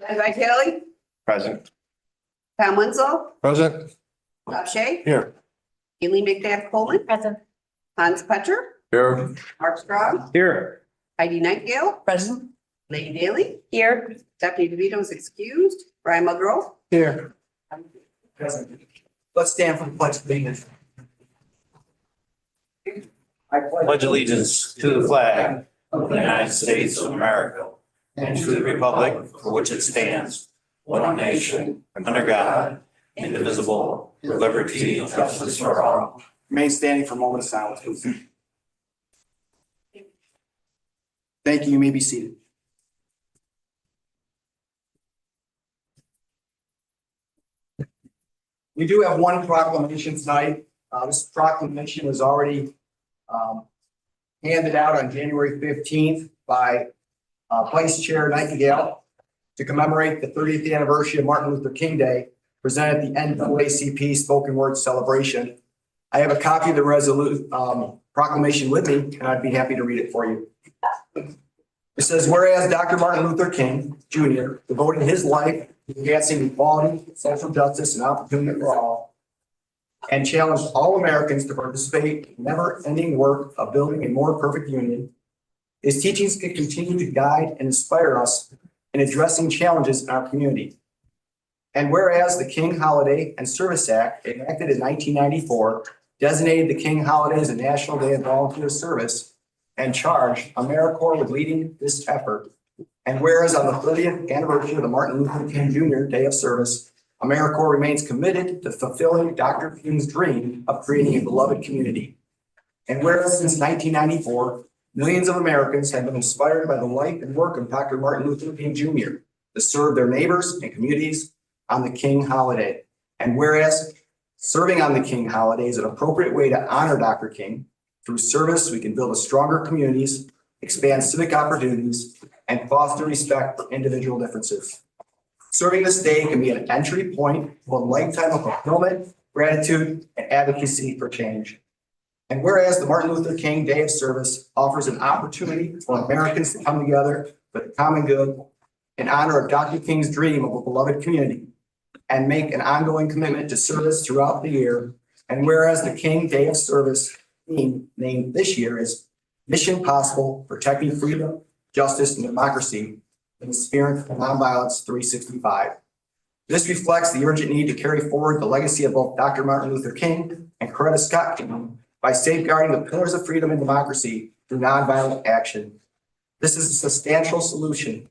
Levi Kelly, Present. Tom Wenzel, Present. Bob Shay, Here. Haley McDaff Coleman, Present. Hans Petcher, Here. Mark Strong, Here. Heidi Nightingale, Present. Lady Daly, Here. Deputy DeVito is excused, Brian Mulgrew. Here. Let's stand for the pledge of allegiance. Pledge allegiance to the flag of the United States of America and to the republic for which it stands, one nation, under God, indivisible, with liberty and justice for all. Remain standing for a moment of silence, please. Thank you. You may be seated. We do have one proclamation tonight. This proclamation was already handed out on January 15th by Vice Chair Nightingale to commemorate the 30th anniversary of Martin Luther King Day, presented at the NAACP Spoken Word Celebration. I have a copy of the proclamation with me, and I'd be happy to read it for you. It says, whereas Dr. Martin Luther King Jr. devoted his life to advancing equality, social justice, and opportunity for all, and challenged all Americans to participate in the never-ending work of building a more perfect union, his teachings can continue to guide and inspire us in addressing challenges in our community. And whereas the King Holiday and Service Act, enacted in 1994, designated the King Holiday as a National Day of Volunteer Service and charged AmeriCorps with leading this effort. And whereas on the 30th anniversary of the Martin Luther King Jr. Day of Service, AmeriCorps remains committed to fulfilling Dr. King's dream of creating a beloved community. And whereas since 1994, millions of Americans have been inspired by the life and work of Dr. Martin Luther King Jr. to serve their neighbors and communities on the King Holiday. And whereas serving on the King Holiday is an appropriate way to honor Dr. King, through service, we can build a stronger communities, expand civic opportunities, and foster respect for individual differences. Serving this day can be an entry point to a lifetime of fulfillment, gratitude, and advocacy for change. And whereas the Martin Luther King Day of Service offers an opportunity for Americans to come together for the common good in honor of Dr. King's dream of a beloved community and make an ongoing commitment to service throughout the year. And whereas the King Day of Service theme named this year is Mission Possible, Protecting Freedom, Justice, and Democracy in the Spirit of Nonviolence 365. This reflects the urgent need to carry forward the legacy of both Dr. Martin Luther King and Coretta Scott King by safeguarding the pillars of freedom and democracy through nonviolent action. This is a sustainable solution,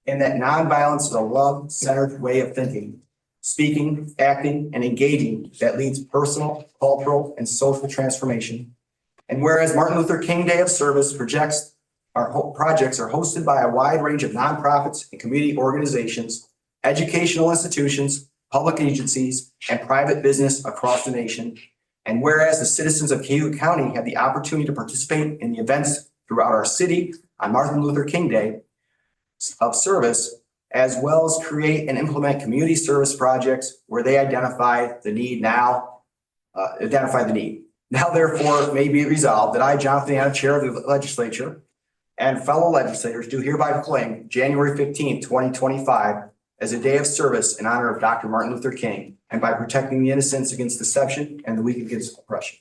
in that nonviolence is a love-centered way of thinking, speaking, acting, and engaging that leads personal, cultural, and social transformation. And whereas Martin Luther King Day of Service projects are hosted by a wide range of nonprofits and community organizations, educational institutions, public agencies, and private business across the nation. And whereas the citizens of Cayuga County have the opportunity to participate in the events throughout our city on Martin Luther King Day of Service, as well as create and implement community service projects where they identify the need. Now therefore may be resolved that I, Jonathan Anna, Chair of the Legislature, and fellow legislators do hereby proclaim January 15th, 2025 as a day of service in honor of Dr. Martin Luther King, and by protecting the innocents against deception and the weak against oppression.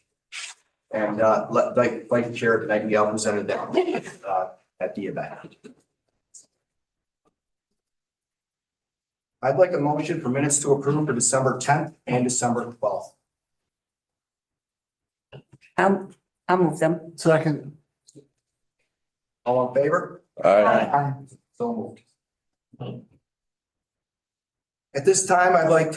And like Chair Nightingale presented that at the event. I'd like a motion for minutes to approve for December 10th and December 12th. I'll move them. Second. All in favor? Aye. So moved. At this time, I'd like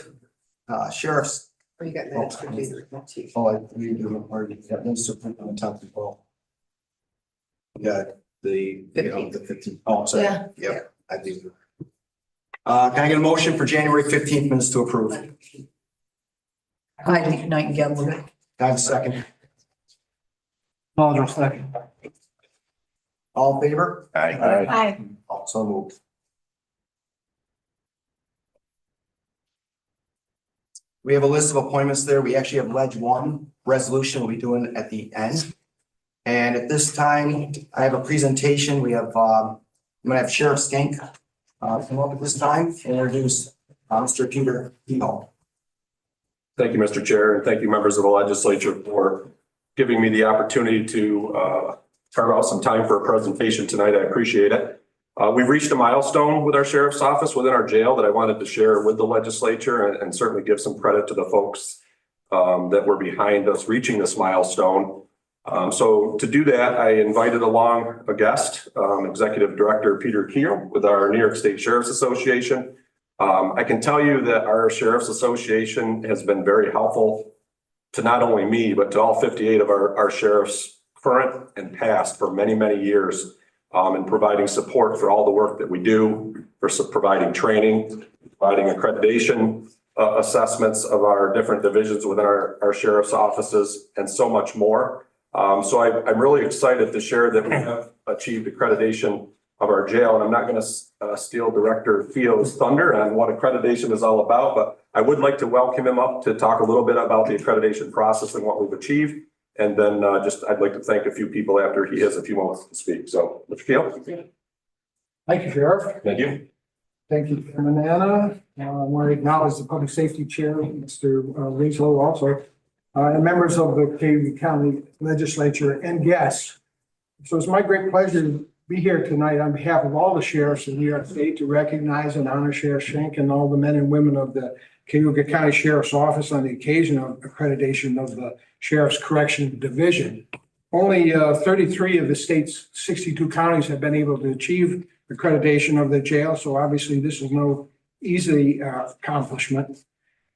Sheriff's. Oh, you got minutes for January 15th. Oh, I read them already. Yeah, those are on the top as well. Yeah, the 15th. Oh, I'm sorry. Yeah. Yep, I do. Can I get a motion for January 15th minutes to approve? I think Nightingale move it. Can I have a second? Muldrow, second. All in favor? Aye. Aye. Also moved. We have a list of appointments there. We actually have Ledge 1 resolution we'll be doing at the end. And at this time, I have a presentation. We have, I'm gonna have Sheriff Skank come up at this time and introduce Mr. Peter Keel. Thank you, Mr. Chair, and thank you, members of the legislature, for giving me the opportunity to carve out some time for a presentation tonight. I appreciate it. We've reached a milestone with our sheriff's office within our jail that I wanted to share with the legislature and certainly give some credit to the folks that were behind us reaching this milestone. So to do that, I invited along a guest, Executive Director Peter Keel with our New York State Sheriff's Association. I can tell you that our Sheriff's Association has been very helpful to not only me, but to all 58 of our sheriffs, current and past, for many, many years, in providing support for all the work that we do, for providing training, providing accreditation assessments of our different divisions within our sheriff's offices, and so much more. So I'm really excited to share that we have achieved accreditation of our jail, and I'm not going to steal Director Theo's thunder on what accreditation is all about, but I would like to welcome him up to talk a little bit about the accreditation process and what we've achieved. And then I'd like to thank a few people after he has a few moments to speak. So, Mr. Keel. Thank you, Sheriff. Thank you. Thank you, Chairman Anna. I want to acknowledge the Public Safety Chair, Mr. Winslow, also, and members of the Cayuga County Legislature and guests. So it's my great pleasure to be here tonight on behalf of all the sheriffs in New York State to recognize and honor Sheriff Schenk and all the men and women of the Cayuga County Sheriff's Office on the occasion of accreditation of the Sheriff's Correction Division. Only 33 of the state's 62 counties have been able to achieve accreditation of the jail. So obviously this is no easy accomplishment.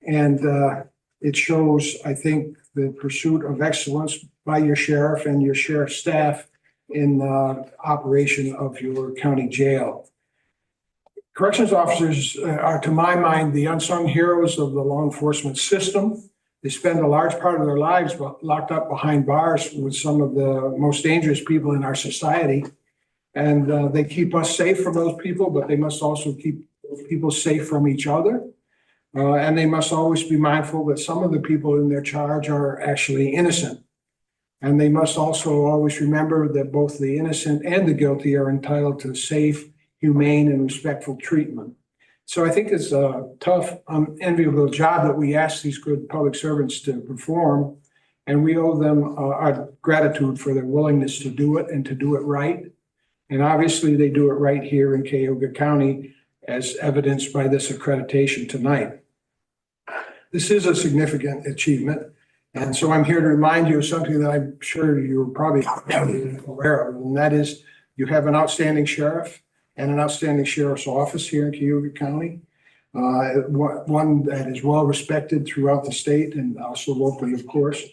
And it shows, I think, the pursuit of excellence by your sheriff and your sheriff staff in operation of your county jail. Corrections officers are, to my mind, the unsung heroes of the law enforcement system. They spend a large part of their lives locked up behind bars with some of the most dangerous people in our society. And they keep us safe from those people, but they must also keep those people safe from each other. And they must always be mindful that some of the people in their charge are actually innocent. And they must also always remember that both the innocent and the guilty are entitled to safe, humane, and respectful treatment. So I think it's a tough, unenviable job that we ask these good public servants to perform. And we owe them our gratitude for their willingness to do it and to do it right. And obviously they do it right here in Cayuga County, as evidenced by this accreditation tonight. This is a significant achievement. And so I'm here to remind you of something that I'm sure you're probably aware of, and that is you have an outstanding sheriff and an outstanding sheriff's office here in Cayuga County, one that is well respected throughout the state and also locally, of course.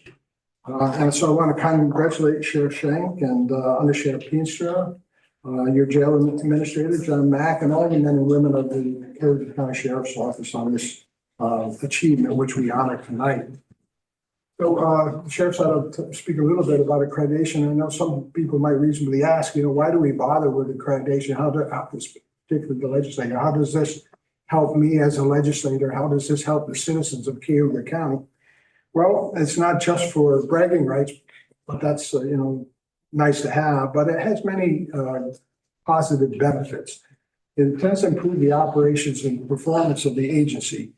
And so I want to congratulate Sheriff Schenk and Under Sheriff Peenstra, your jail administrator, John Mack, and all the men and women of the Cayuga County Sheriff's Office on this achievement, which we honor tonight. So, Sheriff's ought to speak a little bit about accreditation. I know some people might reasonably ask, why do we bother with accreditation? Particularly the legislator, how does this help me as a legislator? How does this help the citizens of Cayuga County? Well, it's not just for bragging rights, but that's, nice to have, but it has many positive benefits. It tends to improve the operations and performance of the agency.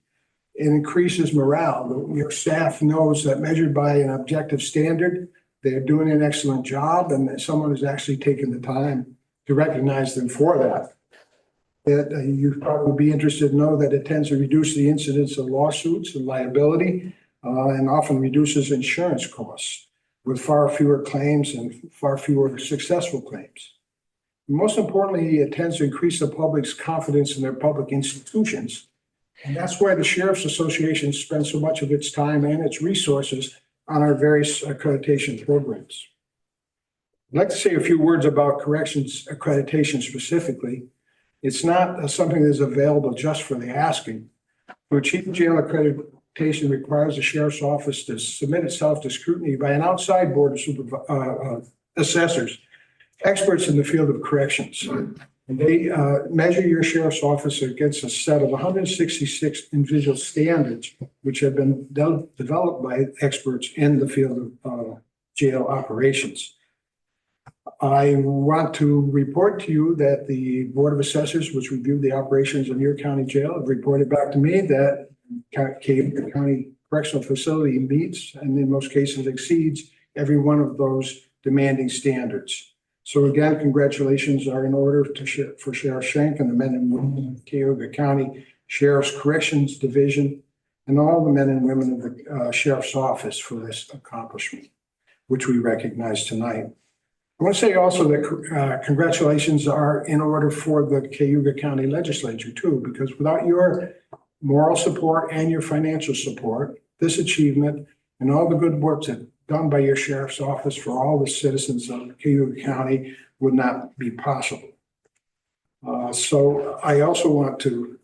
It increases morale. Your staff knows that measured by an objective standard, they're doing an excellent job, and that someone has actually taken the time to recognize them for that. You'd probably be interested to know that it tends to reduce the incidence of lawsuits and liability, and often reduces insurance costs with far fewer claims and far fewer successful claims. Most importantly, it tends to increase the public's confidence in their public institutions. And that's why the Sheriff's Association spends so much of its time and its resources on our various accreditation programs. I'd like to say a few words about corrections accreditation specifically. It's not something that is available just for the asking. To achieve jail accreditation requires the Sheriff's Office to submit itself to scrutiny by an outside board of assessors, experts in the field of corrections. And they measure your sheriff's office against a set of 166 individual standards, which have been developed by experts in the field of jail operations. I want to report to you that the Board of Assessors, which reviewed the operations of your county jail, have reported back to me that Cayuga County Correctional Facility meets and in most cases exceeds every one of those demanding standards. So again, congratulations are in order for Sheriff Schenk and the men and women of Cayuga County Sheriff's Corrections Division and all the men and women of the Sheriff's Office for this accomplishment, which we recognize tonight. I want to say also that congratulations are in order for the Cayuga County Legislature too, because without your moral support and your financial support, this achievement and all the good work that's done by your sheriff's office for all the citizens of Cayuga County would not be possible. So I also want to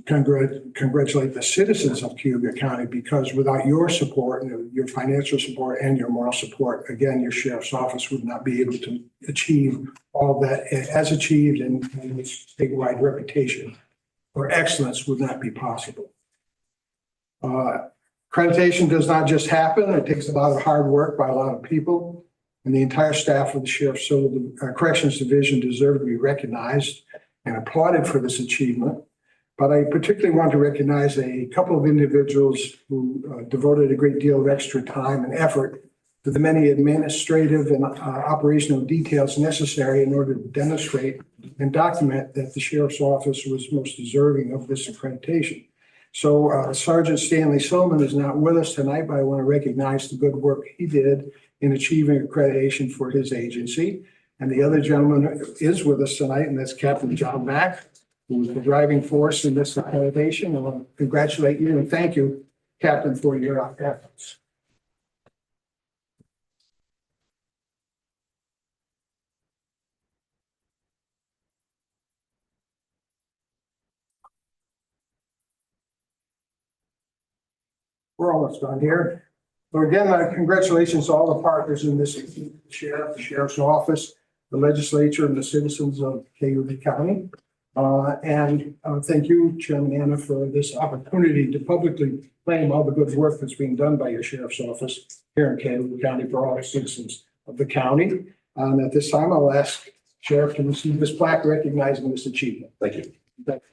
congratulate the citizens of Cayuga County, because without your support, your financial support and your moral support, again, your sheriff's office would not be able to achieve all that it has achieved, and its statewide reputation for excellence would not be possible. Accreditation does not just happen. It takes a lot of hard work by a lot of people, and the entire staff of the Sheriff's Corrections Division deserve to be recognized and applauded for this achievement. But I particularly want to recognize a couple of individuals who devoted a great deal of extra time and effort to the many administrative and operational details necessary in order to demonstrate and document that the Sheriff's Office was most deserving of this accreditation. So Sergeant Stanley Silliman is not with us tonight, but I want to recognize the good work he did in achieving accreditation for his agency. And the other gentleman is with us tonight, and that's Captain John Mack, who was the driving force in this accreditation. I want to congratulate you and thank you, Captain, for your efforts. We're almost done here. So again, congratulations to all the partners in this, the sheriff, the sheriff's office, the legislature, and the citizens of Cayuga County. Thank you, Chairman Anna, for this opportunity to publicly claim all the good work that's being done by your sheriff's office here in Cayuga County for all the citizens of the county. At this time, I'll ask Sheriff to receive this plaque recognizing this achievement. Thank you. Thank you.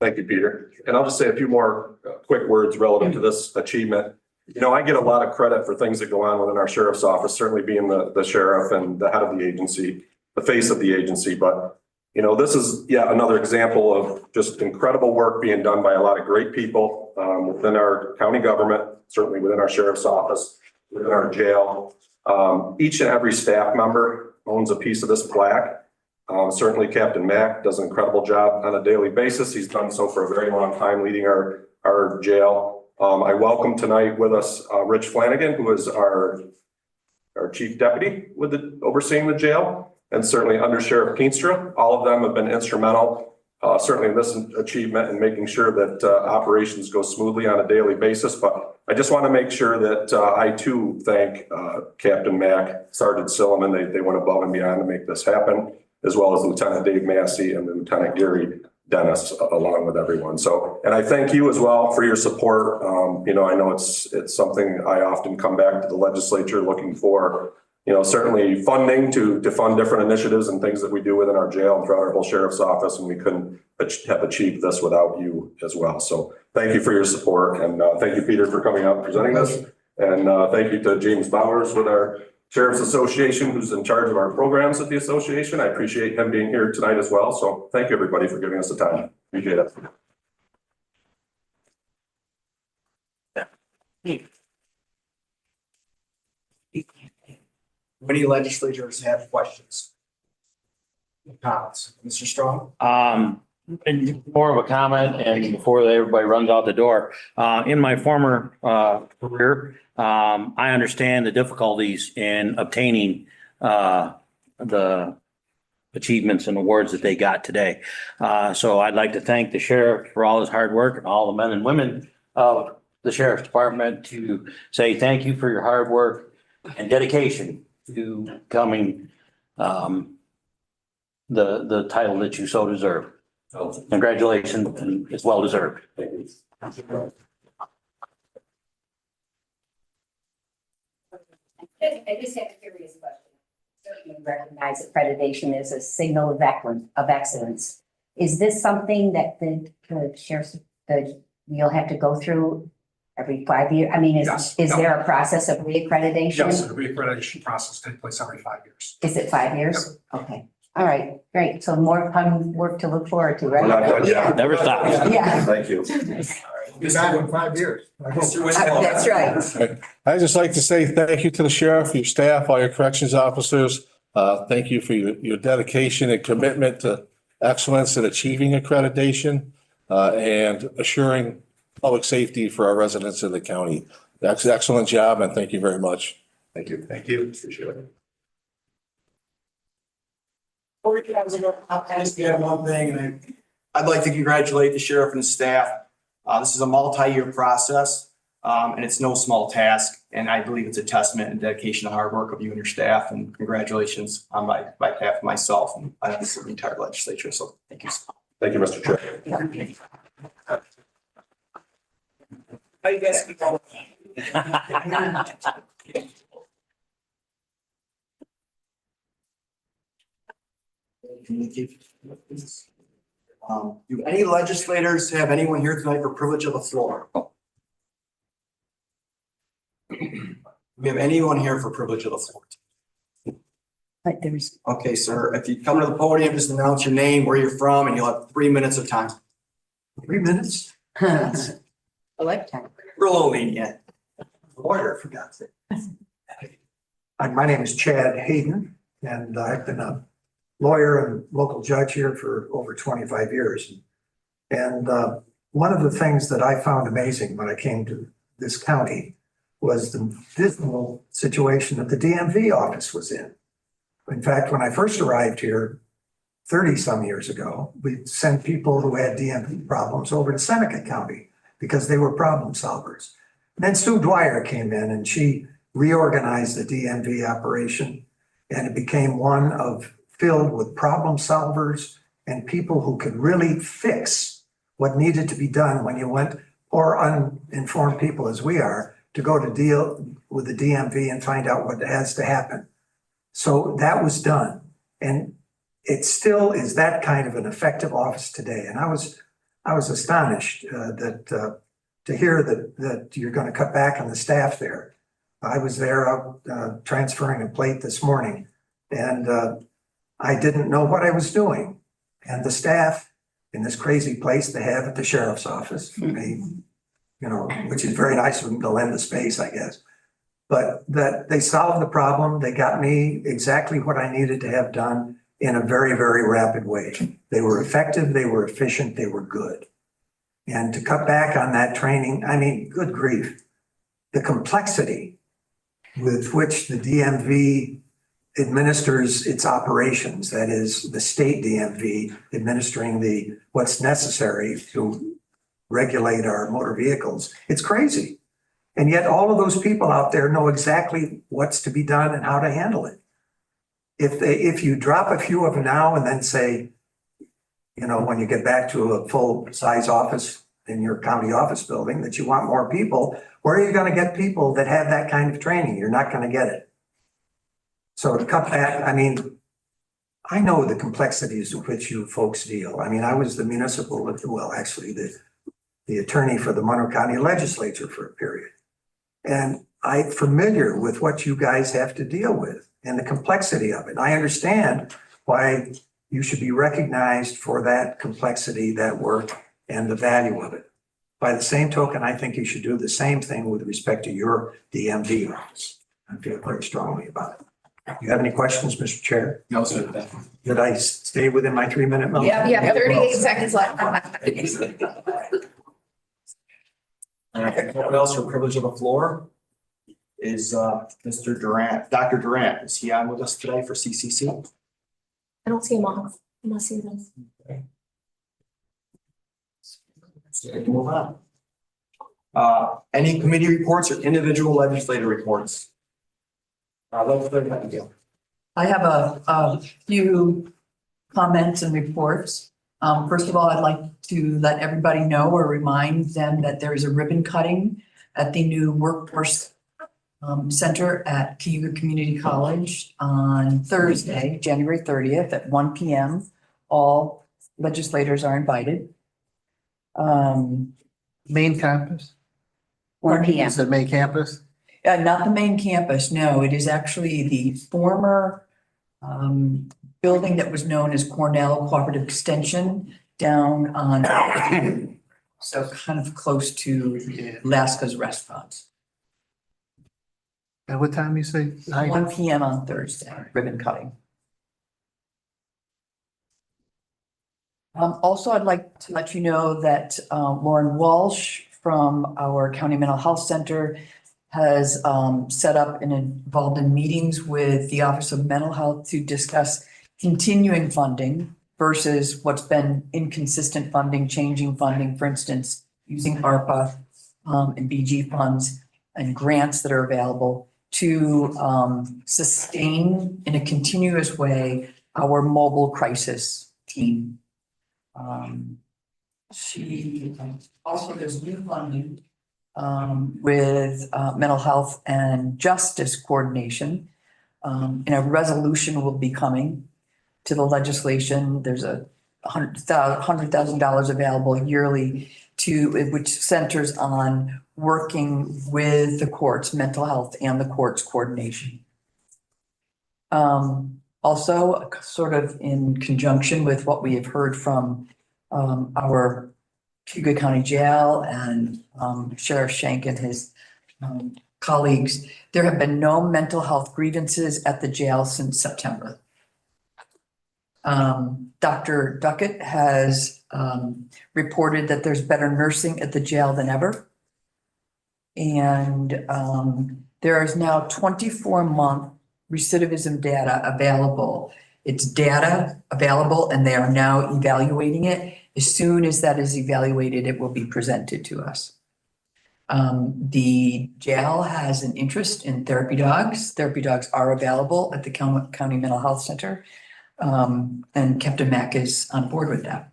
Thank you, Peter. And I'll just say a few more quick words relative to this achievement. You know, I get a lot of credit for things that go on within our sheriff's office, certainly being the sheriff and the head of the agency, the face of the agency. But, you know, this is yet another example of just incredible work being done by a lot of great people within our county government, certainly within our sheriff's office, within our jail. Each and every staff member owns a piece of this plaque. Certainly Captain Mack does an incredible job on a daily basis. He's done so for a very long time, leading our jail. I welcome tonight with us Rich Flanagan, who is our chief deputy overseeing the jail, and certainly Under Sheriff Keenstra. All of them have been instrumental, certainly in this achievement and making sure that operations go smoothly on a daily basis. But I just want to make sure that I too thank Captain Mack, Sergeant Silliman. They went above and beyond to make this happen, as well as Lieutenant Dave Massey and Lieutenant Gary Dennis, along with everyone. So, and I thank you as well for your support. You know, I know it's something I often come back to the legislature looking for, you know, certainly funding to fund different initiatives and things that we do within our jail and throughout our whole sheriff's office. And we couldn't have achieved this without you as well. So thank you for your support. And thank you, Peter, for coming out and presenting this. And thank you to James Bowers with our Sheriff's Association, who's in charge of our programs at the association. I appreciate him being here tonight as well. So thank you, everybody, for giving us the time. Appreciate it. Many legislators have questions. Comments, Mr. Strong? And more of a comment, and before everybody runs out the door, in my former career, I understand the difficulties in obtaining the achievements and awards that they got today. So I'd like to thank the sheriff for all his hard work and all the men and women of the sheriff's department to say thank you for your hard work and dedication to becoming the title that you so deserve. So congratulations, and it's well deserved. I just have a curious question. Certainly recognize accreditation as a signal of excellence. Is this something that the sheriff's, you'll have to go through every 5 years? I mean, Yes. is there a process of reaccreditation? Yes, the reaccreditation process takes place every 5 years. Is it 5 years? Okay, all right, great. So more fun work to look forward to, right? We're not done yet. Never stops. Yeah. Thank you. Be back in 5 years. That's right. I'd just like to say thank you to the sheriff, your staff, all your corrections officers. Thank you for your dedication and commitment to excellence in achieving accreditation and assuring public safety for our residents in the county. That's an excellent job, and thank you very much. Thank you. Thank you. Appreciate it. Before we get into it, I'll just add one thing, and I'd like to congratulate the sheriff and the staff. This is a multi-year process, and it's no small task. And I believe it's a testament and dedication and hard work of you and your staff. And congratulations on by behalf of myself and the entire legislature. So thank you. Thank you, Mr. Chair. How you guys keep going? Do any legislators have anyone here tonight for privilege of the floor? We have anyone here for privilege of the floor? But there's, Okay, sir, if you come to the podium, just announce your name, where you're from, and you'll have 3 minutes of time. 3 minutes? a lifetime. We're a little lenient. Lawyer, for God's sake. My name is Chad Hayden, and I've been a lawyer and local judge here for over 25 years. And one of the things that I found amazing when I came to this county was the dismal situation that the DMV office was in. In fact, when I first arrived here 30-some years ago, we sent people who had DMV problems over to Seneca County because they were problem solvers. And then Sue Dwyer came in and she reorganized the DMV operation, and it became one filled with problem solvers and people who could really fix what needed to be done when you went, or uninformed people as we are, to go to deal with the DMV and find out what has to happen. So that was done. And it still is that kind of an effective office today. And I was astonished to hear that you're going to cut back on the staff there. I was there transferring a plate this morning, and I didn't know what I was doing. And the staff in this crazy place they have at the sheriff's office, which is very nice of them to lend the space, I guess. But that they solved the problem. They got me exactly what I needed to have done in a very, very rapid way. They were effective, they were efficient, they were good. And to cut back on that training, I mean, good grief, the complexity with which the DMV administers its operations, that is the state DMV administering what's necessary to regulate our motor vehicles. It's crazy. And yet all of those people out there know exactly what's to be done and how to handle it. If you drop a few of them now and then say, when you get back to a full size office in your county office building, that you want more people, where are you going to get people that have that kind of training? You're not going to get it. So to cut back, I know the complexities with which you folks deal. I was the the attorney for the Monroe County Legislature for a period. And I'm familiar with what you guys have to deal with and the complexity of it. I understand why you should be recognized for that complexity, that work, and the value of it. By the same token, I think you should do the same thing with respect to your DMV office. I feel very strongly about it. Do you have any questions, Mr. Chair? No, sir. Did I stay within my 3-minute limit? Yeah, you have 38 seconds left. What else for privilege of the floor is Mr. Durant, Dr. Durant. Is he on with us today for CCC? I don't see him off unless he does. Move on. Any committee reports or individual legislative reports? Legislator Nightingale. I have a few comments and reports. First of all, I'd like to let everybody know or remind them that there is a ribbon cutting at the new workforce center at Cayuga Community College on Thursday, January 30th at 1 p.m. All legislators are invited. Main campus? 1 p.m. Is it main campus? Not the main campus, no, it is actually the former building that was known as Cornell Cooperative Extension down on, so kind of close to Alaska's restaurants. At what time you say? 1 p.m. on Thursday, ribbon cutting. Also, I'd like to let you know that Lauren Walsh from our County Mental Health Center has set up and involved in meetings with the Office of Mental Health to discuss continuing funding versus what's been inconsistent funding, changing funding, for instance, using ARPA and BG funds and grants that are available to sustain in a continuous way our mobile crisis team. Also, there's new funding with mental health and justice coordination. And a resolution will be coming to the legislation. There's a $100,000 available yearly which centers on working with the courts, mental health and the courts coordination. Also, sort of in conjunction with what we have heard from our Cayuga County Jail and Sheriff Shank and his colleagues, there have been no mental health grievances at the jail since September. Dr. Duckett has reported that there's better nursing at the jail than ever. And there is now 24-month recidivism data available. It's data available and they are now evaluating it. As soon as that is evaluated, it will be presented to us. The jail has an interest in therapy dogs. Therapy dogs are available at the County Mental Health Center. And Captain Mack is on board with that.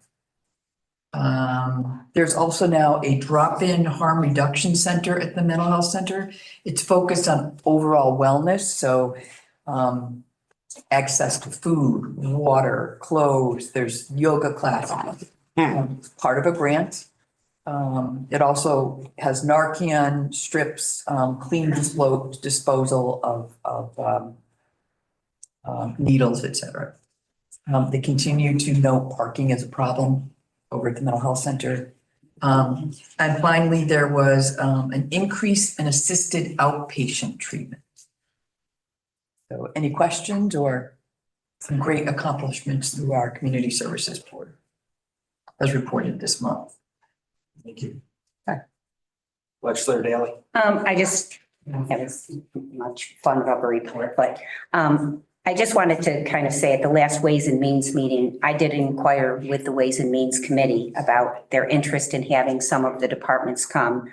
There's also now a drop-in harm reduction center at the mental health center. It's focused on overall wellness. So access to food, water, clothes, there's yoga classes, part of a grant. It also has Narcan strips, clean disposal of needles, et cetera. They continue to note parking as a problem over at the mental health center. And finally, there was an increase in assisted outpatient treatment. So any questions or some great accomplishments through our community services board as reported this month. Thank you. Legislator Daly. I just, that was much fun of a report, but I just wanted to kind of say at the last Ways and Means meeting, I did inquire with the Ways and Means Committee about their interest in having some of the departments come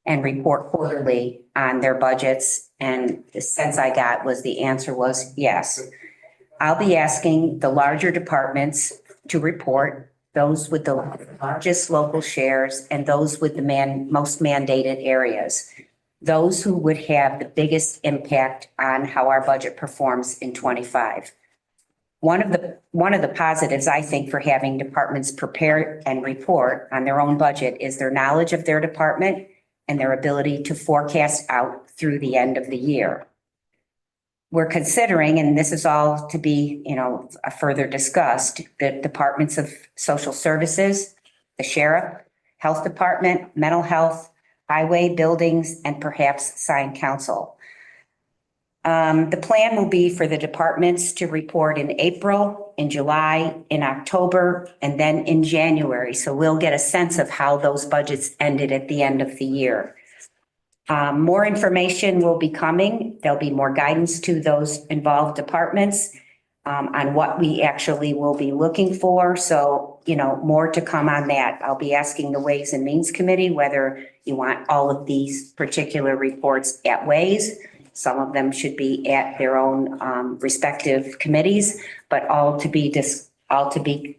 and report quarterly on their budgets. And the sense I got was the answer was yes. I'll be asking the larger departments to report, those with the largest local shares and those with the most mandated areas. Those who would have the biggest impact on how our budget performs in 25. One of the positives, I think, for having departments prepare and report on their own budget is their knowledge of their department and their ability to forecast out through the end of the year. We're considering, and this is all to be, further discussed, the departments of social services, the sheriff, health department, mental health, highway, buildings, and perhaps sign council. The plan will be for the departments to report in April, in July, in October, and then in January. So we'll get a sense of how those budgets ended at the end of the year. More information will be coming. There'll be more guidance to those involved departments on what we actually will be looking for. So, more to come on that. I'll be asking the Ways and Means Committee whether you want all of these particular reports at Ways, Some of them should be at their own respective committees, but all to be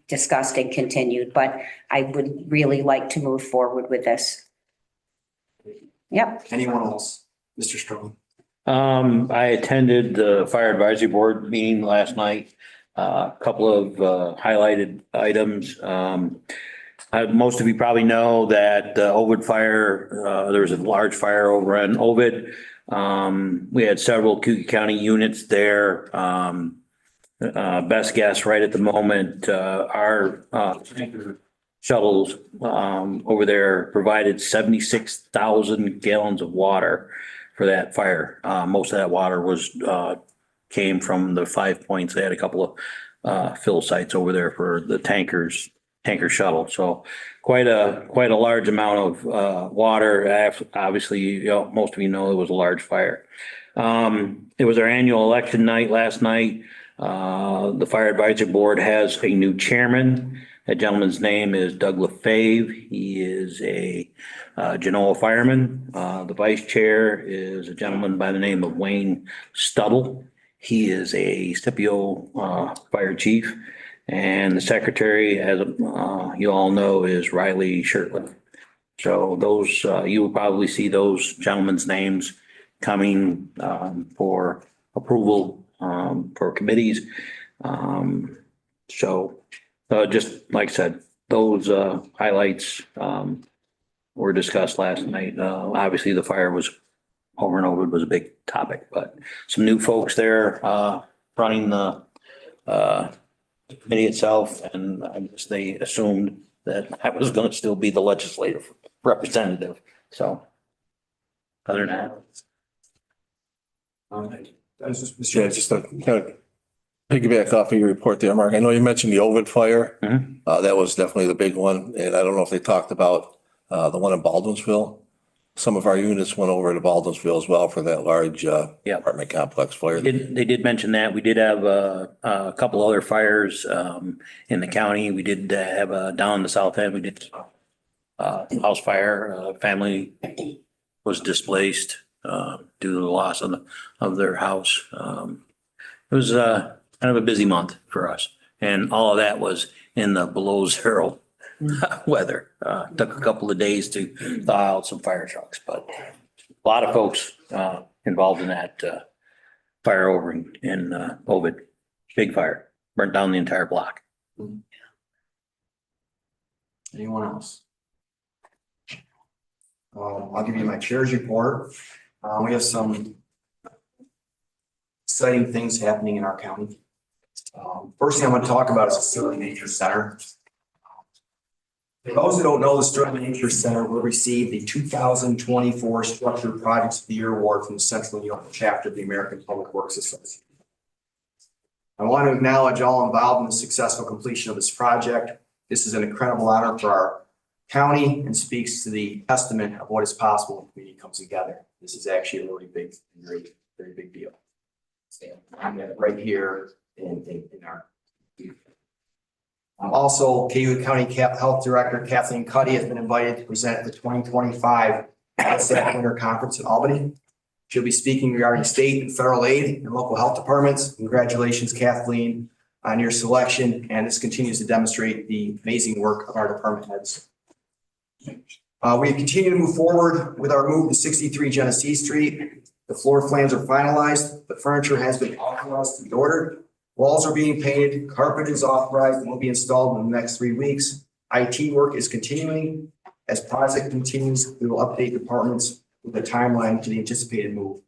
discussed and continued. But I would really like to move forward with this. Yep. Anyone else? Mr. Strong? I attended the Fire Advisory Board meeting last night. A couple of highlighted items. Most of you probably know that Ovid Fire, there was a large fire over in Ovid. We had several Cayuga County units there. Best guess right at the moment, our shuttles over there provided 76,000 gallons of water for that fire. Most of that water came from the 5 Points. They had a couple of fill sites over there for the tanker shuttle. So quite a large amount of water. Obviously, most of you know it was a large fire. It was our annual election night last night. The Fire Advisory Board has a new chairman. That gentleman's name is Doug LaFave. He is a Genoa fireman. The vice chair is a gentleman by the name of Wayne Stubble. He is a Scipio fire chief. And the secretary, as you all know, is Riley Shirtliff. So those, you will probably see those gentlemen's names coming for approval for committees. Just like I said, those highlights were discussed last night. Obviously, the fire was over and over. It was a big topic, but some new folks there running the committee itself, and I guess they assumed that I was going to still be the legislative representative. So other than that. Yeah, just to kind of piggyback off of your report there, Mark. I know you mentioned the Ovid fire. That was definitely the big one. And I don't know if they talked about the one in Baldwinsville. Some of our units went over to Baldwinsville as well for that large apartment complex fire. They did mention that. We did have a couple other fires in the county. We did have down in the south end. We did house fire. Family was displaced due to the loss of their house. It was kind of a busy month for us, and all of that was in the below zero weather. Took a couple of days to thaw out some fire trucks, but a lot of folks involved in that fire over in Ovid. Big fire, burnt down the entire block. Anyone else? I'll give you my chair's report. We have some exciting things happening in our county. First thing I want to talk about is the Sterling Nature Center. For those who don't know, the Sterling Nature Center will receive the 2024 Structured Projects of the Year Award from the Central New York chapter of the American Public Works Association. I want to acknowledge all involved in the successful completion of this project. This is an incredible honor for our county and speaks to the testament of what is possible when the community comes together. This is actually a really big, very, very big deal. I'm right here in our. Also, Cayuga County Health Director Kathleen Cuddy has been invited to present at the 2025 ASAP Winter Conference in Albany. She'll be speaking regarding state and federal aid and local health departments. Congratulations, Kathleen, on your selection, and this continues to demonstrate the amazing work of our department heads. We continue to move forward with our move to 63 Genesee Street. The floor plans are finalized. The furniture has been authorized to be ordered. Walls are being painted. Carpet is authorized and will be installed in the next 3 weeks. IT work is continuing. As project continues, we will update departments with a timeline to the anticipated move.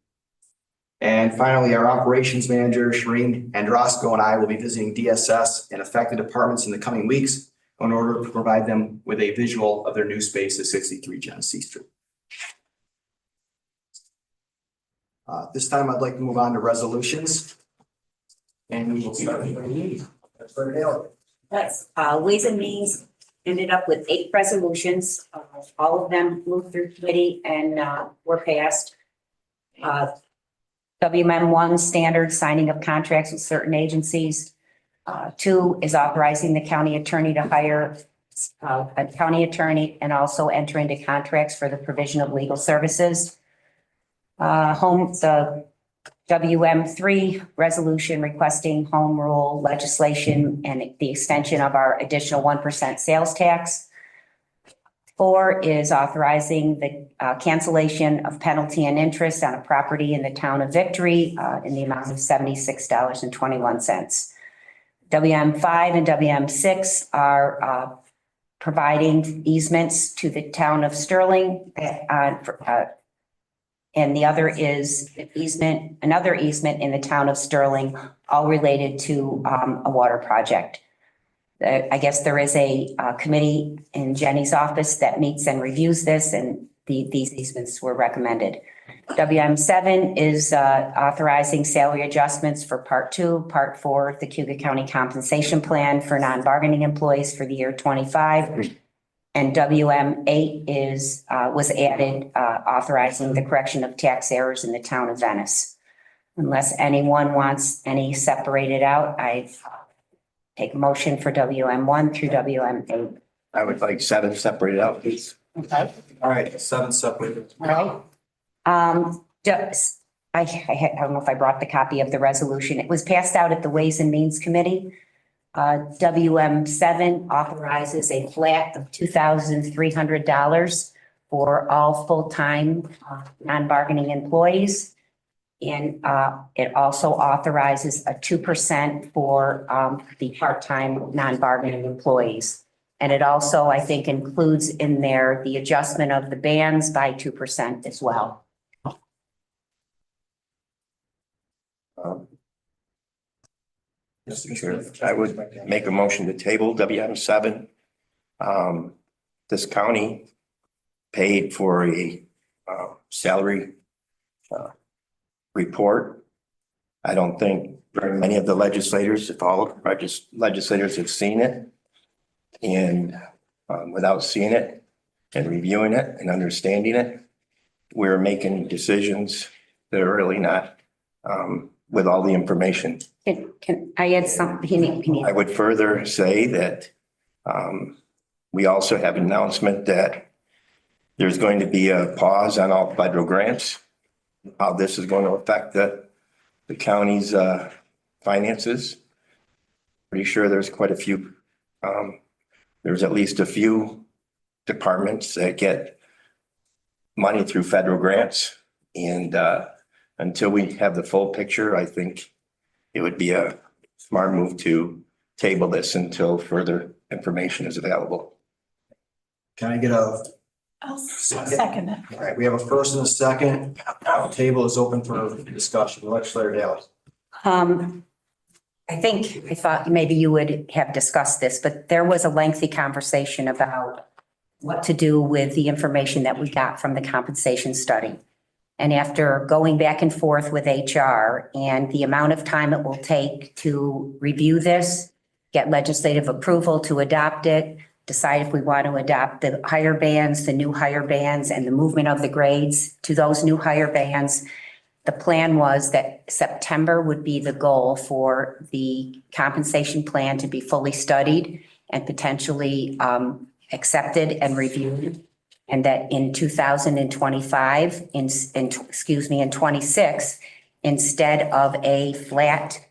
And finally, our operations manager, Shireen Androsco, and I will be visiting DSS and affected departments in the coming weeks in order to provide them with a visual of their new space at 63 Genesee Street. This time I'd like to move on to resolutions. And we will start with Yes, Ways and Means ended up with 8 resolutions. All of them moved through committee and were passed. WM1 standard signing of contracts with certain agencies. 2 is authorizing the county attorney to hire a county attorney and also enter into contracts for the provision of legal services. The WM3, resolution requesting home rule legislation and the extension of our additional 1% sales tax. 4 is authorizing the cancellation of penalty and interest on a property in the town of Victory in the amount of $76.21. WM5 and WM6 are providing easements to the town of Sterling. And the other is another easement in the town of Sterling, all related to a water project. I guess there is a committee in Jenny's office that meets and reviews this, and these easements were recommended. WM7 is authorizing salary adjustments for Part 2, Part 4 of the Cayuga County Compensation Plan for non-bargaining employees for the year 25. And WM8 was added, authorizing the correction of tax errors in the town of Venice. Unless anyone wants any separated out, I take a motion for WM1 through WM8. I would like 7 separated out, please. Okay. All right, 7 separated. All right. I don't know if I brought the copy of the resolution. It was passed out at the Ways and Means Committee. WM7 authorizes a flat of $2,300 for all full-time non-bargaining employees. And it also authorizes a 2% for the part-time non-bargaining employees. And it also, I think, includes in there the adjustment of the bands by 2% as well. Mr. Chair, I would make a motion to table WM7. This county paid for a salary report. I don't think very many of the legislators, if all of the legislators have seen it. And without seeing it and reviewing it and understanding it, we're making decisions that are really not with all the information. Can I add something? I would further say that we also have an announcement that there's going to be a pause on all federal grants. How this is going to affect the county's finances. Pretty sure there's quite a few, there's at least a few departments that get money through federal grants. And until we have the full picture, I think it would be a smart move to table this until further information is available. Can I get a? I'll second it. All right, we have a first and a second. Table is open for discussion. Legislator Dallas. I thought maybe you would have discussed this, but there was a lengthy conversation about what to do with the information that we got from the compensation study. And after going back and forth with HR and the amount of time it will take to review this, get legislative approval to adopt it, decide if we want to adopt the higher bands, the new higher bands, and the movement of the grades to those new higher bands, the plan was that September would be the goal for the compensation plan to be fully studied and potentially accepted and reviewed. And that in 2025, in 26, instead of a flat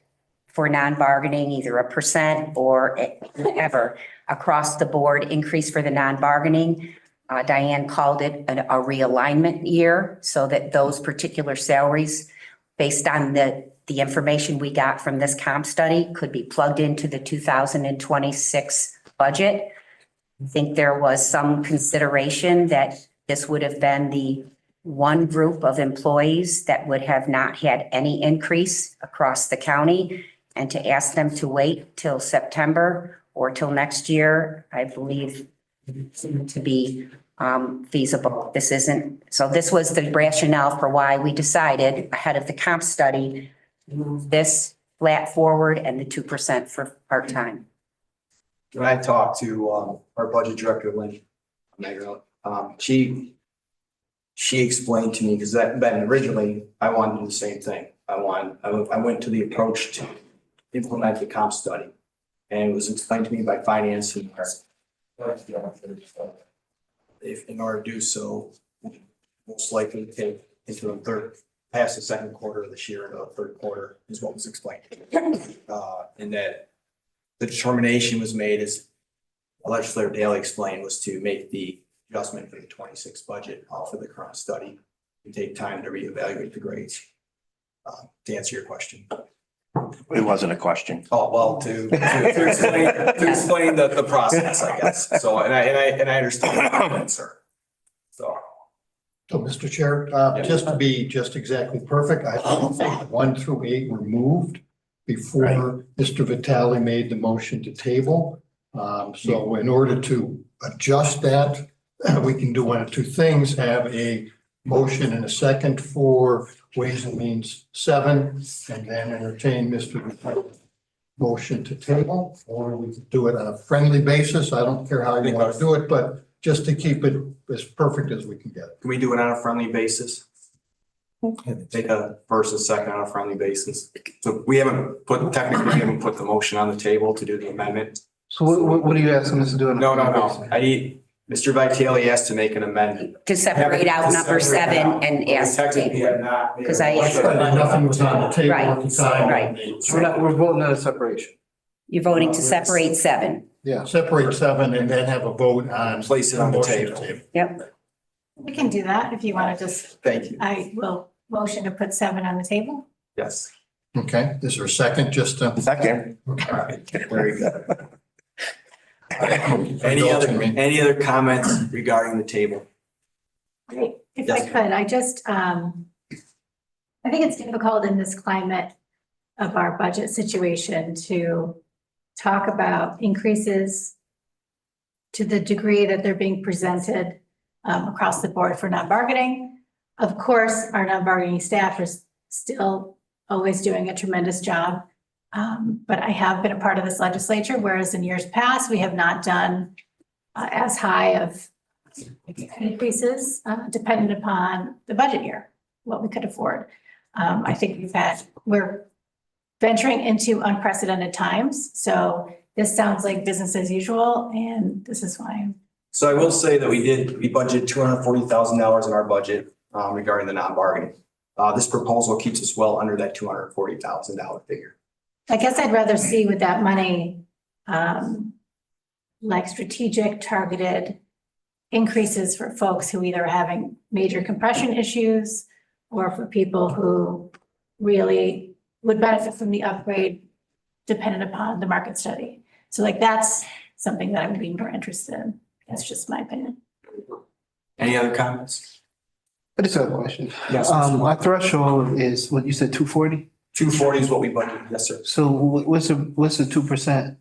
for non-bargaining, either a percent or whatever, across the board increase for the non-bargaining, Diane called it a realignment year so that those particular salaries, based on the information we got from this comp study, could be plugged into the 2026 budget. I think there was some consideration that this would have been the one group of employees that would have not had any increase across the county, and to ask them to wait till September or till next year, I believe to be feasible. This was the rationale for why we decided ahead of the comp study, to move this flat forward and the 2% for part-time. When I talked to our budget director, Lynn, she explained to me, because originally I wanted to do the same thing. I went to the approach to implement the comp study, and it was explained to me by finance and if in order to do so, most likely take into the past the second quarter of this year into the third quarter is what was explained. And that the determination was made, as Legislator Daley explained, was to make the adjustment for the 26 budget off of the current study and take time to reevaluate the grades. To answer your question. It wasn't a question. Oh, well, to explain the process, I guess. So, and I understand, sir. So. So, Mr. Chair, just to be just exactly perfect, I think 1 through 8 were moved before Mr. Vitale made the motion to table. So in order to adjust that, we can do one of two things, have a motion and a second for Ways and Means 7, and then entertain Mr. Vitale's motion to table, or we could do it on a friendly basis. I don't care how you want to do it, but just to keep it as perfect as we can get it. Can we do it on a friendly basis? Take a first and second on a friendly basis. So we haven't put the motion on the table to do the amendment. So what are you asking us to do? No. I need, Mr. Vitale asked to make an amendment. To separate out number 7 and ask. Technically have not. Because I- Nothing was on the table at the Right, time. right. So we're voting on a separation. You're voting to separate 7. Yeah, separate 7 and then have a vote on. Place it on the motion table. Yep. We can do that if you want to just, Thank you. I will motion to put 7 on the table. Yes. Okay, is there a second, just to? Second. All right. Very good. Any other comments regarding the table? If I Yes. could, I just, I think it's difficult in this climate of our budget situation to talk about increases to the degree that they're being presented across the board for non-bargaining. Of course, our non-bargaining staff is still always doing a tremendous job. But I have been a part of this legislature, whereas in years past, we have not done as high of increases dependent upon the budget year, what we could afford. I think we're venturing into unprecedented times. So this sounds like business as usual, and this is fine. So I will say that we budgeted $240,000 in our budget regarding the non-bargaining. This proposal keeps us well under that $240,000 figure. I guess I'd rather see with that money, like strategic targeted increases for folks who either are having major compression issues or for people who really would benefit from the upgrade dependent upon the market study. So like that's something that I would be more interested in. That's just my opinion. Any other comments? I just have a question. Yes. My threshold is what you said, 240? 240 is what we budgeted. Yes, sir. So what's the 2%?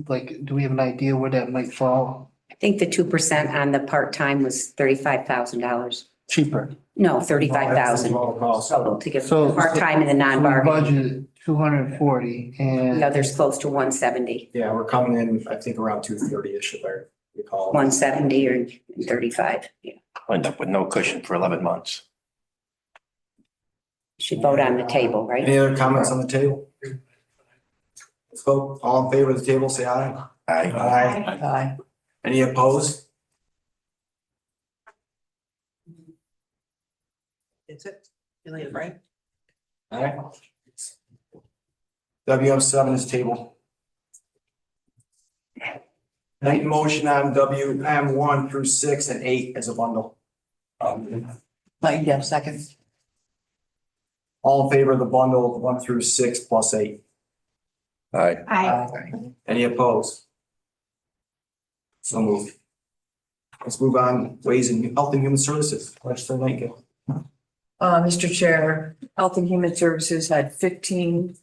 Like, do we have an idea where that might fall? I think the 2% on the part-time was $35,000. Cheaper. No, 35,000 total to give So- part-time and the We non-bargaining. budgeted 240 The and other's close to 170, Yeah, we're coming in, I think, around 230-ish, if I recall. 170 or 35. Yeah. End up with no cushion for 11 months. Should vote on the table, right? Any other comments on the table? Let's vote. All in favor of the table, say aye. Aye. Aye. Any opposed? That's it. Elaine, right? All right. WM7 is tabled. Make a motion on WM1 through 6 and 8 as a bundle. Yeah, second. All in favor of the bundle 1 through 6 plus 8. Aye. I, Any opposed? So moved. Let's move on. Ways and Health and Human Services. Legislator Nightingale. Mr. Chair, Health and Human Services had 15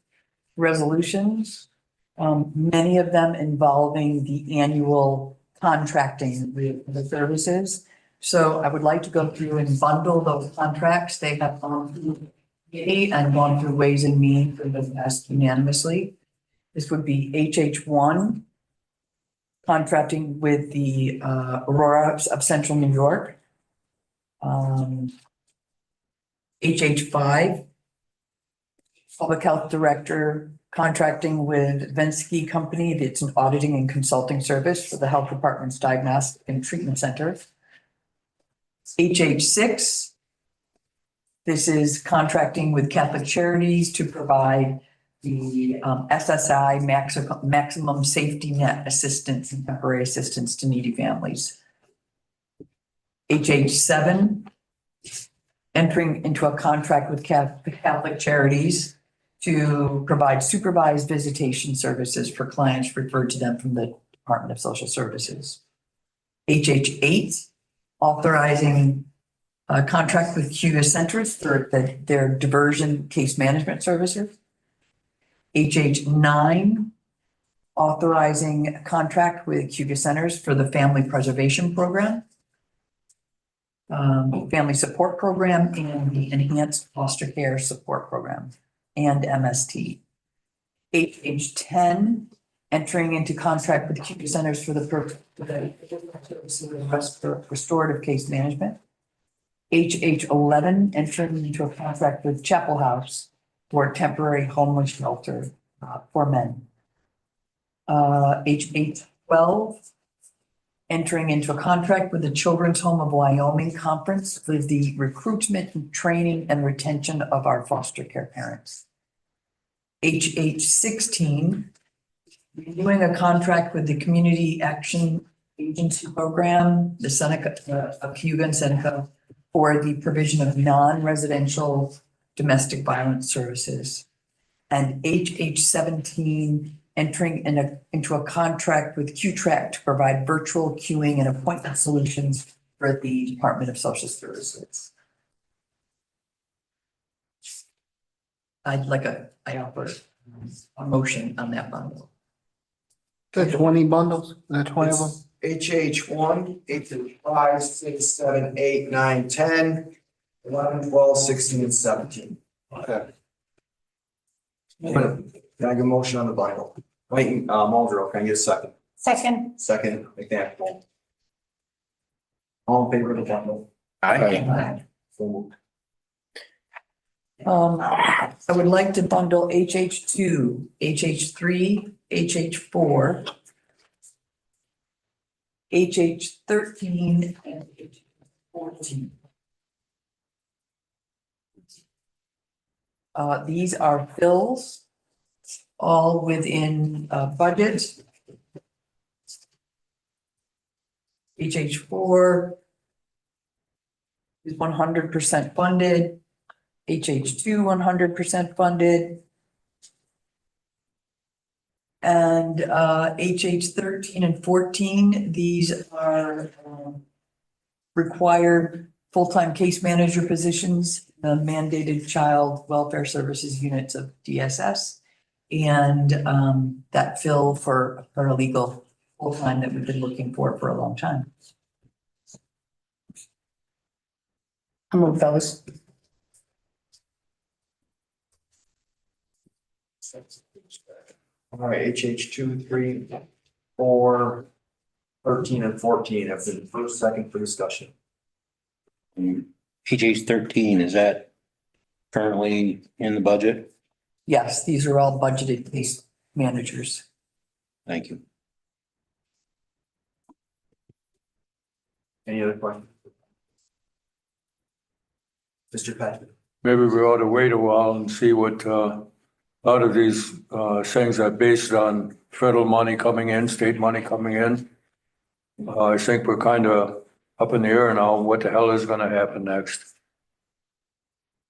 resolutions, many of them involving the annual contracting with the services. So I would like to go through and bundle those contracts. They have gone through committee and gone through Ways and Means and been passed unanimously. This would be HH1, contracting with the Aurora of Central New York. HH5, Public Health Director contracting with Vensky Company. It's an auditing and consulting service for the Health Department's Diagnostic and Treatment Center. HH6, This is contracting with Catholic Charities to provide the SSI maximum safety net assistance and temporary assistance to needy families. HH7, entering into a contract with Catholic Charities to provide supervised visitation services for clients referred to them from the Department of Social Services. HH8, authorizing a contract with Cayuga Centers for their diversion case management services. HH9, authorizing a contract with Cayuga Centers for the Family Preservation Program, Family Support Program, and the Enhanced Foster Care Support Program, and MST. HH10, entering into contract with Cayuga Centers for the restorative case management. HH11, entering into a contract with Chapel House for temporary homeless shelter for men. HH12, entering into a contract with the Children's Home of Wyoming Conference for the recruitment and training and retention of our foster care parents. HH16, renewing a contract with the Community Action Agency Program, the Seneca, of Cayuga and Seneca, for the provision of non-residential domestic violence services. And HH17, entering into a contract with Q-Track to provide virtual queuing and appointment solutions for the Department of Social Services. I offer a motion on that bundle. The 20 bundles, the 20 of them? HH1, 8 to 5, 6, 7, 8, 9, 10, 11, 12, 16, and 17. Okay. Can I get a motion on the bundle? Wait, Muldrow, can I get a second? Second. Second, McNabb. All in favor of the bundle? Aye. So moved. I would like to bundle HH2, HH3, HH4, HH13, and HH14. These are bills, all within budget. HH4 is 100% funded. HH2, 100% funded. And HH13 and 14, these are required full-time case manager positions, the mandated child welfare services units of DSS, and that fill for a paralegal full-time that we've been looking for a long time. I move those. All right, HH2, 3, 4, 13, and 14 have been first, second for discussion. HH13, is that currently in the budget? Yes, these are all budgeted case managers. Thank you. Any other questions? Mr. Patrick? Maybe we ought to wait a while and see what, a lot of these things are based on federal money coming in, state money coming in. I think we're kind of up in the air now, what the hell is gonna happen next.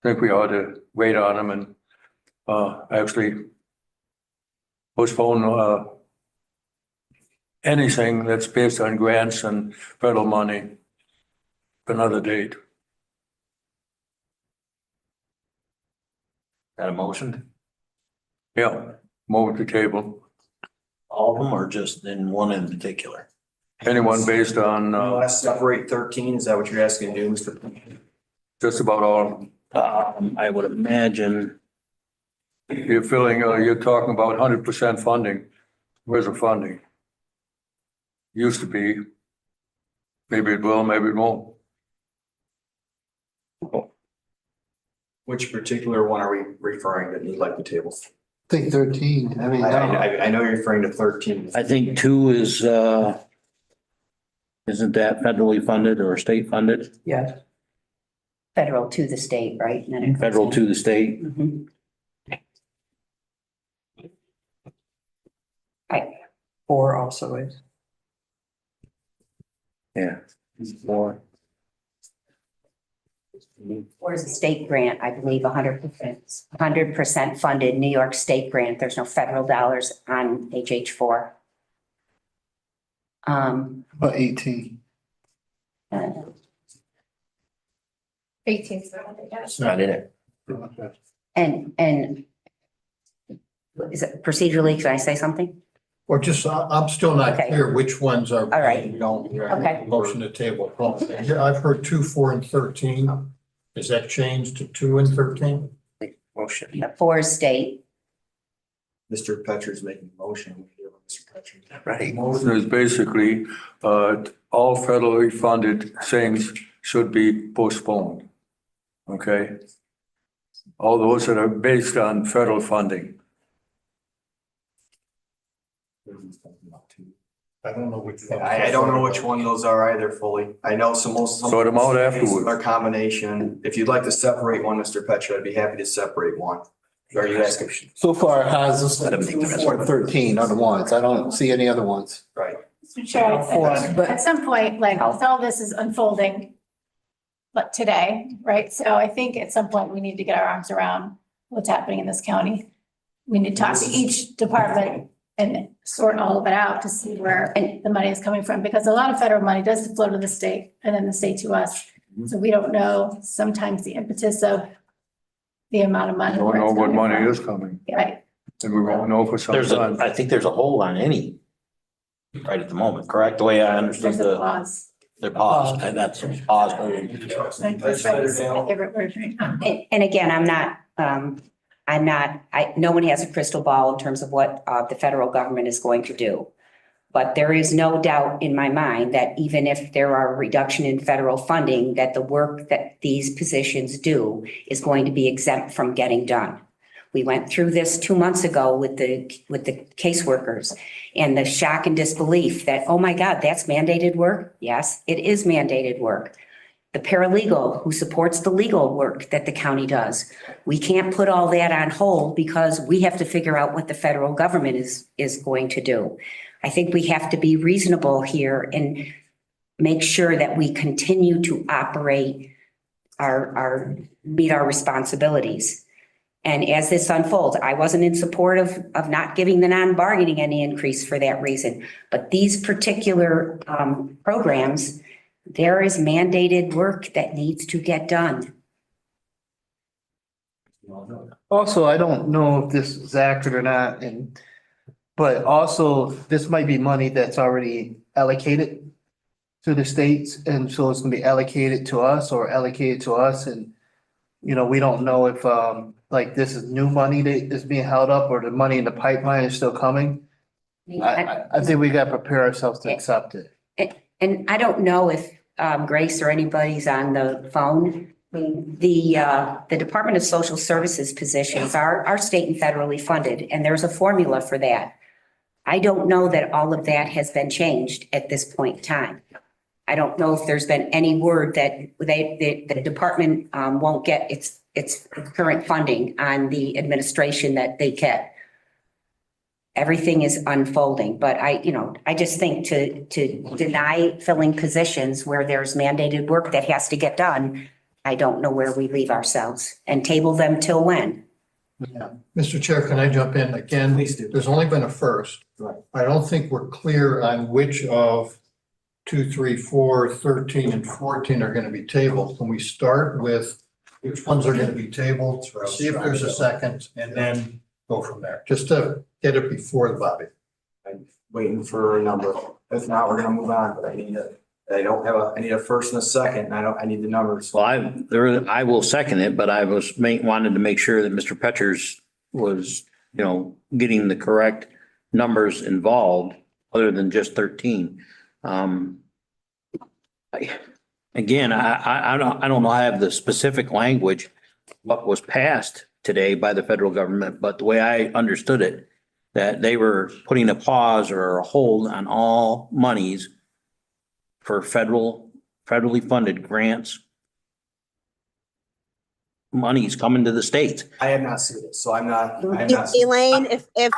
I think we ought to wait on them and actually postpone anything that's based on grants and federal money for another date. Got a motion? Yeah, move the table. All of them or just in one in particular? Anyone based on You want to separate 13? Is that what you're asking to do, Mr. Patrick? just about all of them. I would imagine. You're feeling, you're talking about 100% funding. Where's the funding? Used to be. Maybe it will, maybe it won't. Which particular one are we referring that you'd like the table? I think 13, I mean, I know you're referring to 13. I think 2 is, isn't that federally funded or state funded? Yeah. Federal to the state, right? And then it goes Federal in. to the state. Mhm. Right, Or also is. Yeah. More. or is a state grant, I believe, 100% funded, New York State grant. There's no federal dollars on HH4. About 18. 18. It's not in it. And is it procedurally, can I say something? Or just, I'm still not Okay. clear which ones are. All right. You know, Okay. motion to table. Here, I've heard 2, 4, and 13. Is that changed to 2 and 13? Motion. The 4 is state. Mr. Petcher's making a motion. Mr. Petcher. Right. Motion is basically, all federally funded things should be postponed. Okay? All those that are based on federal funding. I don't know which. I don't know which one those are either fully. I know some. Sort them out afterwards. Or combination. If you'd like to separate one, Mr. Petcher, I'd be happy to separate one. Are you asking? So far, it has this Let him make the rest. 4 and 13 are the ones. I don't see any other ones. Right. Mr. Chair, But- at some point, like, all this is unfolding, but today, right? So I think at some point we need to get our arms around what's happening in this county. We need to talk to each department and sort all of it out to see where the money is coming from, because a lot of federal money does flow to the state and then the state to us. So we don't know sometimes the impetus of the amount of money. Don't where know it's what coming money from. is coming. Right. And we won't know for some There's time. I think there's a hold on any right at the moment, correct? The way I understood There's a clause. they're paused, and that's paused. That's my favorite word right now. And again, no one has a crystal ball in terms of what the federal government is going to do. But there is no doubt in my mind that even if there are a reduction in federal funding, that the work that these positions do is going to be exempt from getting done. We went through this 2 months ago with the caseworkers and the shock and disbelief that, oh my God, that's mandated work. Yes, it is mandated work. The paralegal who supports the legal work that the county does. We can't put all that on hold because we have to figure out what the federal government is going to do. I think we have to be reasonable here and make sure that we continue to operate meet our responsibilities. And as this unfolds, I wasn't in support of not giving the non-bargaining any increase for that reason. But these particular programs, there is mandated work that needs to get done. Also, I don't know if this is accurate or not, but also this might be money that's already allocated to the states, and so it's gonna be allocated to us and, you know, we don't know if, like, this is new money that is being held up or the money in the pipeline is still coming. I think we gotta prepare ourselves to accept it. And I don't know if Grace or anybody's on the phone. The Department of Social Services positions are state and federally funded, and there's a formula for that. I don't know that all of that has been changed at this point in time. I don't know if there's been any word that the department won't get its current funding on the administration that they get. Everything is unfolding, but I just think to deny filling positions where there's mandated work that has to get done, I don't know where we leave ourselves and table them till when. Yeah. Mr. Chair, can I jump in again? Please do. There's only been a first. Right. I don't think we're clear on which of 2, 3, 4, 13, and 14 are going to be tabled. Can we start with which ones are going to be tabled? See if there's a second and then go from there, just to get it before the Bobby. I'm waiting for a number. If not, we're gonna move on, but I need a first and a second, and I need the numbers. Well, I will second it, but I wanted to make sure that Mr. Petchers was, getting the correct numbers involved other than just 13. Again, I don't know, I have the specific language, what was passed today by the federal government, but the way I understood it, that they were putting a pause or a hold on all monies for federally funded grants monies coming to the state. I have not seen it, so I have not seen it. Elaine, if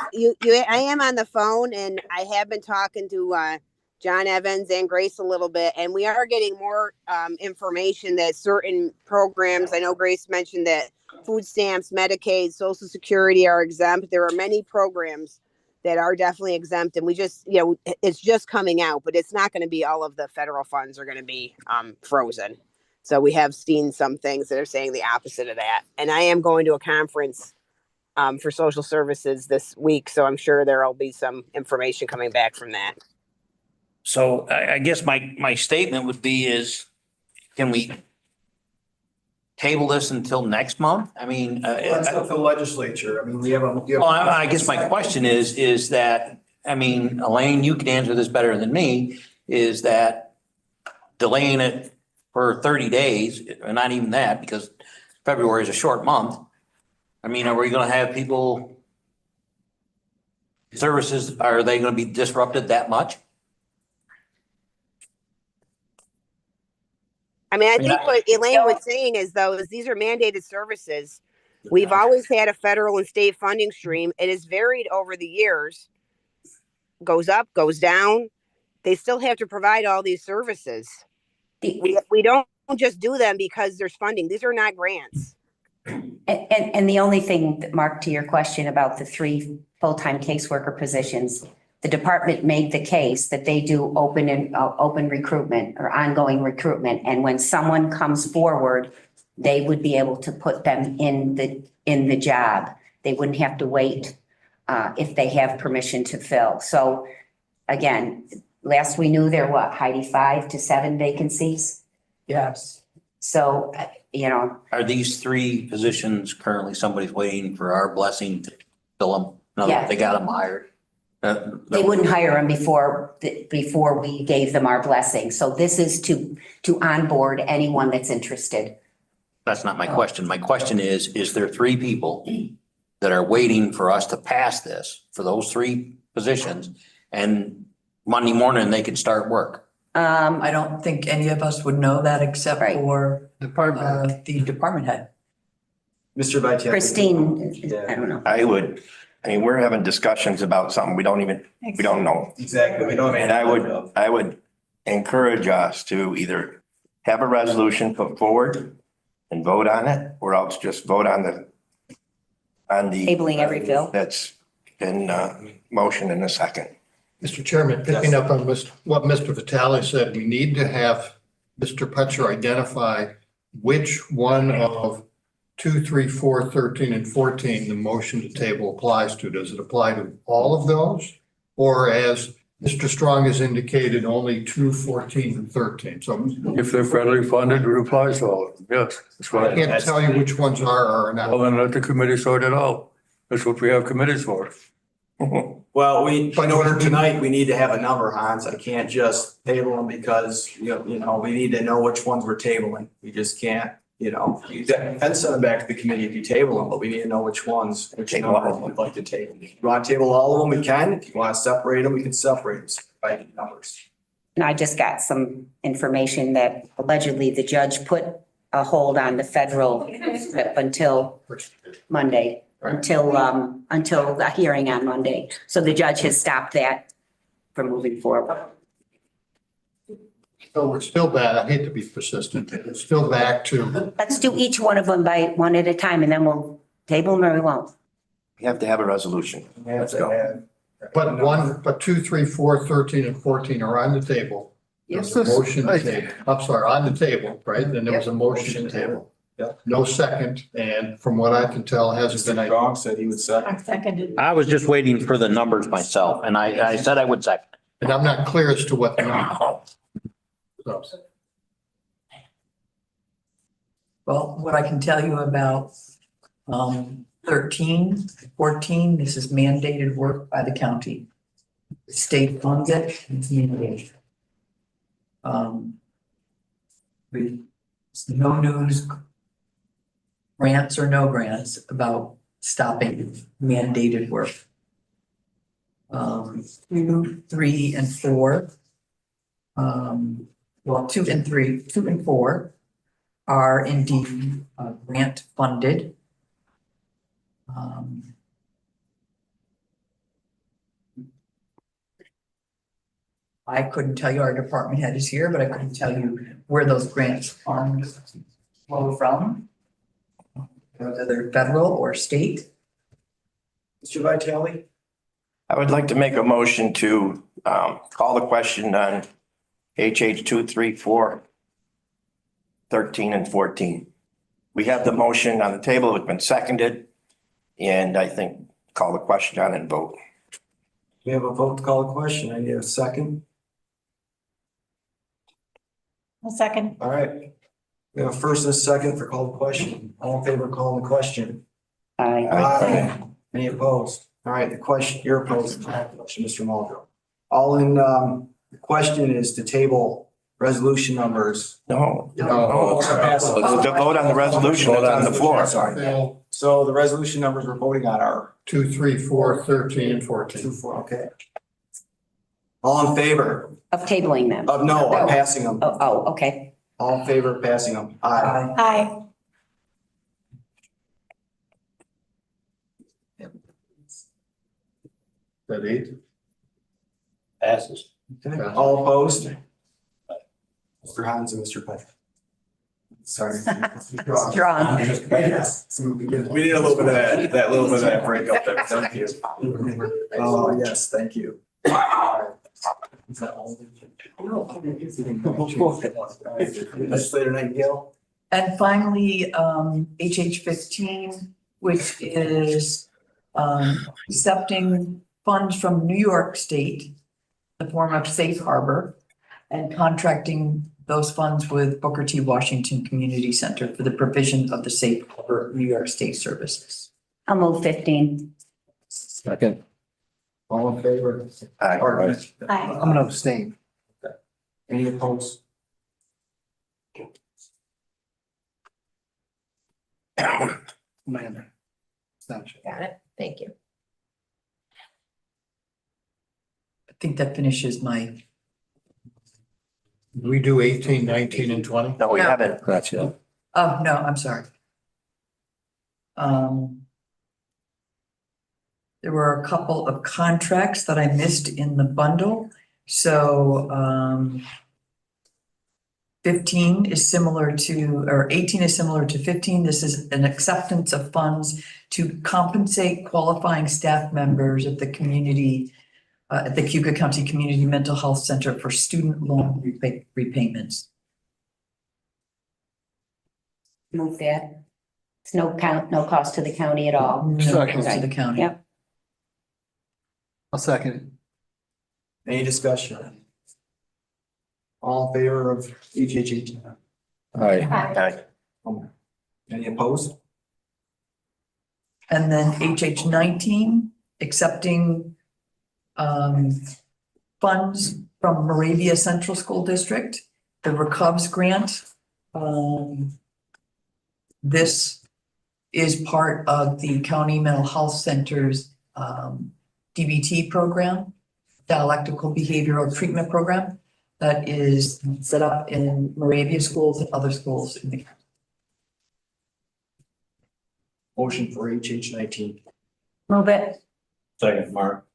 I am on the phone and I have been talking to, John Evans and Grace a little bit, and we are getting more, information that certain programs, I know Grace mentioned that food stamps, Medicaid, Social Security are exempt. There are many programs that are definitely exempt, and we just, it's just coming out, but it's not going to be all of the federal funds are going to be, frozen. So we have seen some things that are saying the opposite of that. And I am going to a conference for social services this week, so I'm sure there'll be some information coming back from that. So I guess my statement would be is, can we table this until next month? I mean, That's up to the legislature. I mean, we have a. well, I guess my question is that, I mean, Elaine, you can answer this better than me, is that delaying it for 30 days, and not even that, because February is a short month. I mean, are we gonna have people, services, are they gonna be disrupted that much? I mean, I think what Elaine was saying is these are mandated services. We've always had a federal and state funding stream. It has varied over the years, goes up, goes down. They still have to provide all these services. We don't just do them because there's funding. These are not grants. And the only thing, Mark, to your question about the 3 full-time caseworker positions, the department made the case that they do open recruitment or ongoing recruitment. And when someone comes forward, they would be able to put them in the job. They wouldn't have to wait if they have permission to fill. So again, last we knew there were, Heidi, 5 to 7 vacancies. Yes. So, Are these 3 positions currently somebody's waiting for our blessing to fill them? No, Yeah. they got them hired. they wouldn't hire them before we gave them our blessing. So this is to onboard anyone that's interested. That's not my question. My question is there 3 people that are waiting for us to pass this for those 3 positions, and Monday morning they could start work? I don't think any of us would know that except Right. for the department head. Mr. Vitale. Christine, I don't know. I mean, we're having discussions about something we don't know. Exactly. We don't. And I would encourage us to either have a resolution put forward and vote on it, or else just vote on the Tabling every bill. that's in motion in a second. Mr. Chairman, picking up on what Mr. Vitale said, we need to have Mr. Putcher identify which one of 2, 3, 4, 13, and 14 the motion to table applies to. Does it apply to all of those? Or as Mr. Strong has indicated, only 2, 14, and 13? So If they're federally funded, it applies to all of them. Yes, that's I right. can't tell you which ones are or are Well, not. then let the committee sort it out. That's what we have committees for. Well, in order tonight, we need to have a number, Hans. I can't just table them because, we need to know which ones we're tabling. We just can't, you can send them back to the committee if you table them, but we need to know which ones, which numbers we'd like to table. If you want to table all of them, we can. If you want to separate them, we can separate them by numbers. And I just got some information that allegedly the judge put a hold on the federal SIP until Monday, until the hearing on Monday. So the judge has stopped that from moving forward. So we're still back, I hate to be persistent, it's still back to, Let's do each one of them by one at a time, and then we'll table them or we won't. We have to have a resolution. Let's go. but 2, 3, 4, 13, and 14 are on the table. Yes, There's a motion to table. I'm sorry, on the table, right? Then there was a motion to table. Yep. No second, and from what I can tell, hasn't been. Strong said he would second. Seconded. I was just waiting for the numbers myself, and I said I would second. And I'm not clear as to what the number. So, Well, what I can tell you about 13, 14, this is mandated work by the county. State funds it, it's mandated. No news, grants or no grants, about stopping mandated work. 2, 3, and 4. 2 and 3, 2 and 4 are indeed grant funded. I couldn't tell you, our department head is here, but I couldn't tell you where those grants funds flow from, whether they're federal or state. Mr. Vitale? I would like to make a motion to call the question on HH 234, 13 and 14. We have the motion on the table. It's been seconded. And I think call the question on and vote. We have a vote to call the question. I need a second. A second. All right. We have a first and a second for call the question. All in favor of calling the question? Aye. Any opposed? All right, the question, you're opposed to the question, Mr. Muldrow. All in, the question is to table resolution numbers. No. To To vote on the resolution that's on the floor. Sorry. So the resolution numbers we're voting on are 2, 3, 4, 13, and 14. 2, 4, okay. All in favor Of tabling them. of passing them? Oh, okay. All in favor of passing them? Aye. Aye. That 8? Passes. Okay. All opposed? Mr. Hans and Mr. Peck. Sorry. Drawn. Yes. We need a little bit of that little bit of that break up there. Thank you. Oh, yes, thank you. Legislator Nightingale? And finally, HH 15, which is accepting funds from New York State in the form of Safe Harbor and contracting those funds with Booker T. Washington Community Center for the provision of the Safe Harbor New York State services. I'll move 15. Second. All in favor? Aye. Aye. I'm gonna abstain. Any opposed? Amanda. Abstention. Got it. Thank you. I think that finishes my, We do 18, 19, and 20? No, we No. haven't. Gotcha. oh, no, I'm sorry. There were a couple of contracts that I missed in the bundle, so 15 is similar to, or 18 is similar to 15. This is an acceptance of funds to compensate qualifying staff members at the community, at the Cayuga County Community Mental Health Center for student loan repayments. Move that. It's no cost to the county at all. No cost to the county. Yep. I'll second Any discussion? All in favor of HH? Aye. Aye. Any opposed? And then HH 19, accepting funds from Moravia Central School District, the Recovs grant. This is part of the County Mental Health Center's DBT program, dialectical behavioral treatment program that is set up in Moravia schools and other schools in the county. Motion for HH 19. Move it. Second, Mark.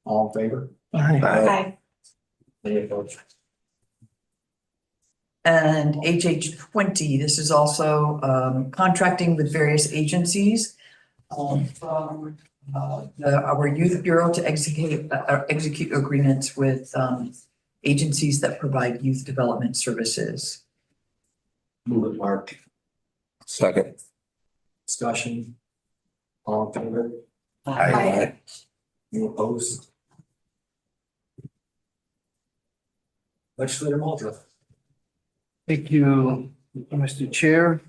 All in favor? it. Aye. Aye. Any opposed? And HH 20, this is also contracting with various agencies from our youth bureau to execute agreements with agencies that provide youth development services. Move it, Mark. Second. Discussion. All in favor? Aye. Any opposed? Legislator Muldrow. Thank you, Mr. Chair.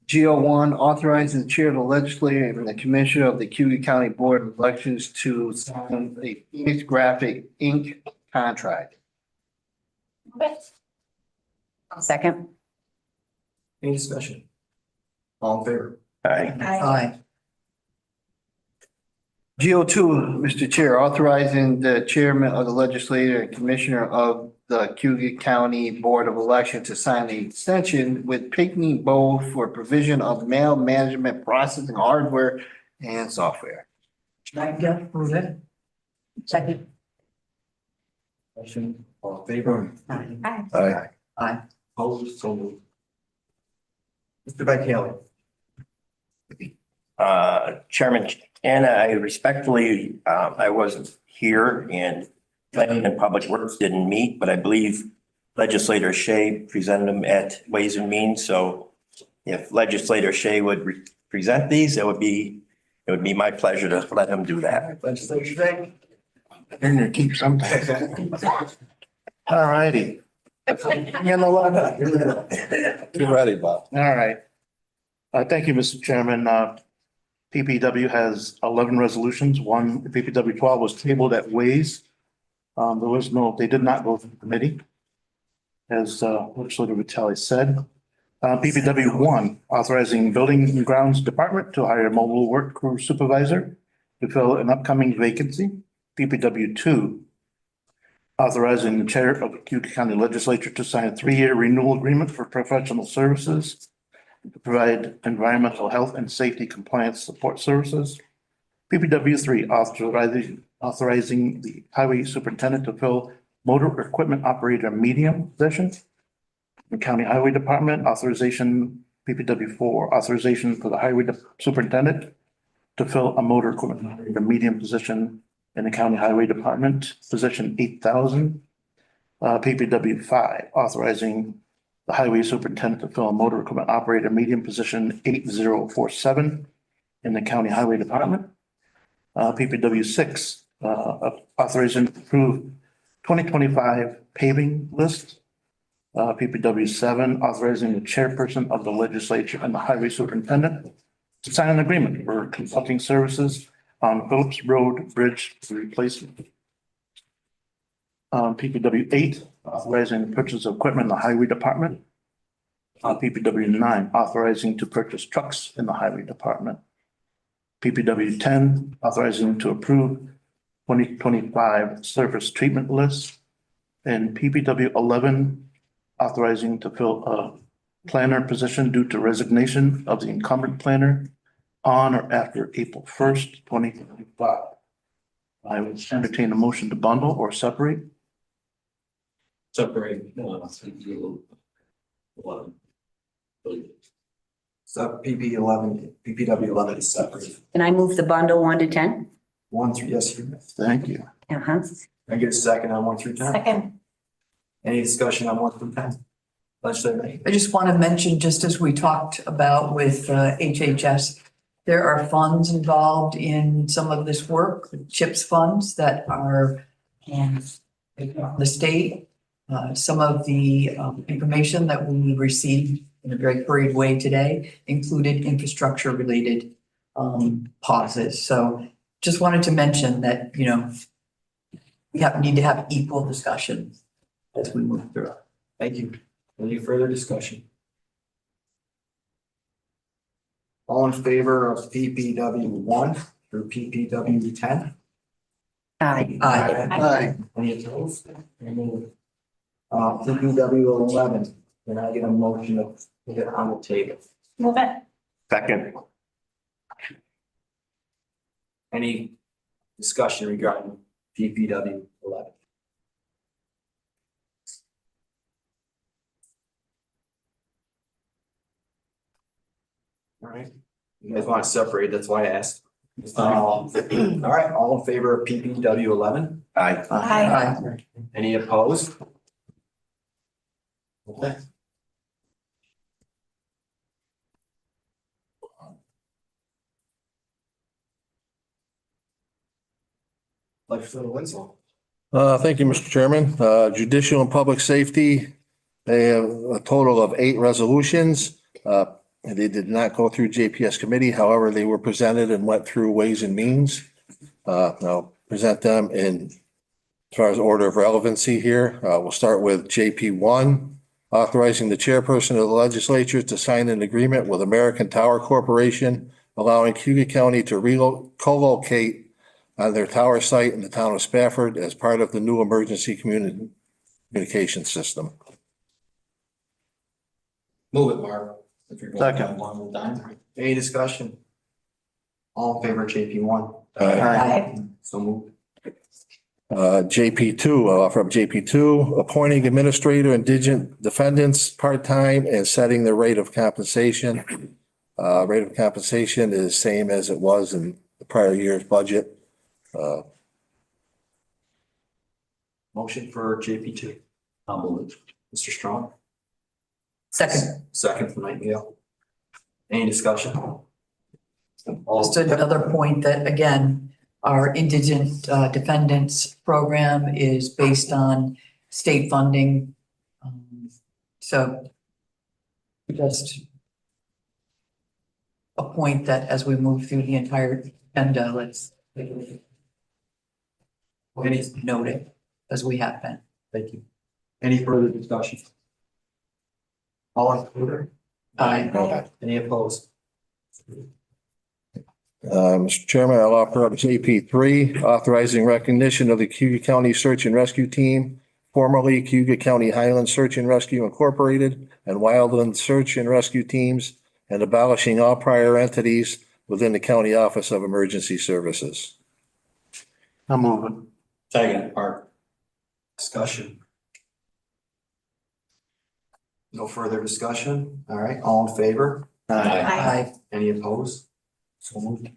GO1 authorizing the chair of the legislature and the commissioner of the Cayuga County Board of Elections to sign a Phoenix Graphic Inc. contract. Second. Any discussion? All in favor? Aye. Aye. GO2, Mr. Chair, authorizing the chairman of the legislature and commissioner of the Cayuga County Board of Elections to sign the extension with Pinckney Bowl for provision of mail management processing hardware and software. Thank move it. Second. Motion, all in favor? Aye. Aye. Opposed, so moved. Mr. Vitale. Chairman, Anna, I respectfully, I wasn't here and planning and public works didn't meet, but I believe Legislator Shea presented them at Ways and Means. So if Legislator Shea would present these, it would be my pleasure to let him do that. Legislator Shea. You're gonna keep some. All righty. Get ready, Bob. All right. Thank you, Mr. Chairman. PPW has 11 resolutions. One, PPW 12 was tabled at Ways. They did not go through committee, as Legislator Vitale said. PPW 1, authorizing Building and Grounds Department to hire a mobile work crew supervisor to fill an upcoming vacancy. PPW 2, authorizing the chair of the Cayuga County Legislature to sign a 3-year renewal agreement for professional services to provide environmental health and safety compliance support services. PPW 3, authorizing the highway superintendent to fill motor equipment operator medium position. The County Highway Department authorization, PPW 4, authorization for the highway superintendent to fill a motor equipment operator medium position in the County Highway Department, position 8,000. PPW 5, authorizing the highway superintendent to fill a motor equipment operator medium position 8047 in the County Highway Department. PPW 6, authorization to approve 2025 paving list. PPW 7, authorizing the chairperson of the legislature and the highway superintendent to sign an agreement for consulting services on Phillips Road Bridge replacement. PPW 8, authorizing the purchase of equipment in the highway department. PPW 9, authorizing to purchase trucks in the highway department. PPW 10, authorizing to approve 2025 surface treatment list. And PPW 11, authorizing to fill a planner position due to resignation of the incumbent planner on or after April 1st, 2025. I would entertain a motion to bundle or separate. Separate. Sub PPW 11 is separate. Can I move the bundle 1 to 10? 1 through, yes, you may. Thank you. Uh-huh. Can I get a second on 1 through 10? Second. Any discussion on 1 through 10? Legislator. I just want to mention, just as we talked about with HHS, there are funds involved in some of this work, CHIPS funds that are from the state. Some of the information that we received in a very hurried way today included infrastructure related pauses. So just wanted to mention that, we need to have equal discussion as we move through. Thank you. Any further discussion? All in favor of PPW 1 through PPW 10? Aye. Aye. Any opposed? PPW 11, can I get a motion to put it on the table? Move it. Second. Any discussion regarding PPW 11? All right, you guys want to separate, that's why I asked. All right, all in favor of PPW 11? Aye. Aye. Any opposed? Okay. Legislator Winslow. Thank you, Mr. Chairman. Judicial and Public Safety, they have a total of 8 resolutions. They did not go through JPS committee. However, they were presented and went through Ways and Means. I'll present them in as far as order of relevancy here. We'll start with JP 1, authorizing the chairperson of the legislature to sign an agreement with American Tower Corporation, allowing Cayuga County to co-locate on their tower site in the town of Spafford as part of the new emergency communication system. Move it, Mark. If you're going Second. down one at a time. Any discussion? All in favor, JP one? Aye. So moved. JP2, I'll offer up JP2, appointing administrator, indigent defendants part-time and setting the rate of compensation. Rate of compensation is same as it was in the prior year's budget. Motion for JP two. I'll move it. Mr. Strong, Second, second from Nightingale. Any discussion? just another point that, again, our indigent defendants program is based on state funding. So just a point that as we move through the entire agenda, let's note it as we have been. Thank you. Any further discussion? All in favor? Aye. Any opposed? Mr. Chairman, I'll offer up JP3, authorizing recognition of the Cayuga County Search and Rescue Team, formerly Cayuga County Highland Search and Rescue Incorporated and Wildland Search and Rescue Teams, and abolishing all prior entities within the County Office of Emergency Services. I'm moving. Second, Mark. Discussion. No further discussion. All right, all in favor? Aye. Any opposed? So moved.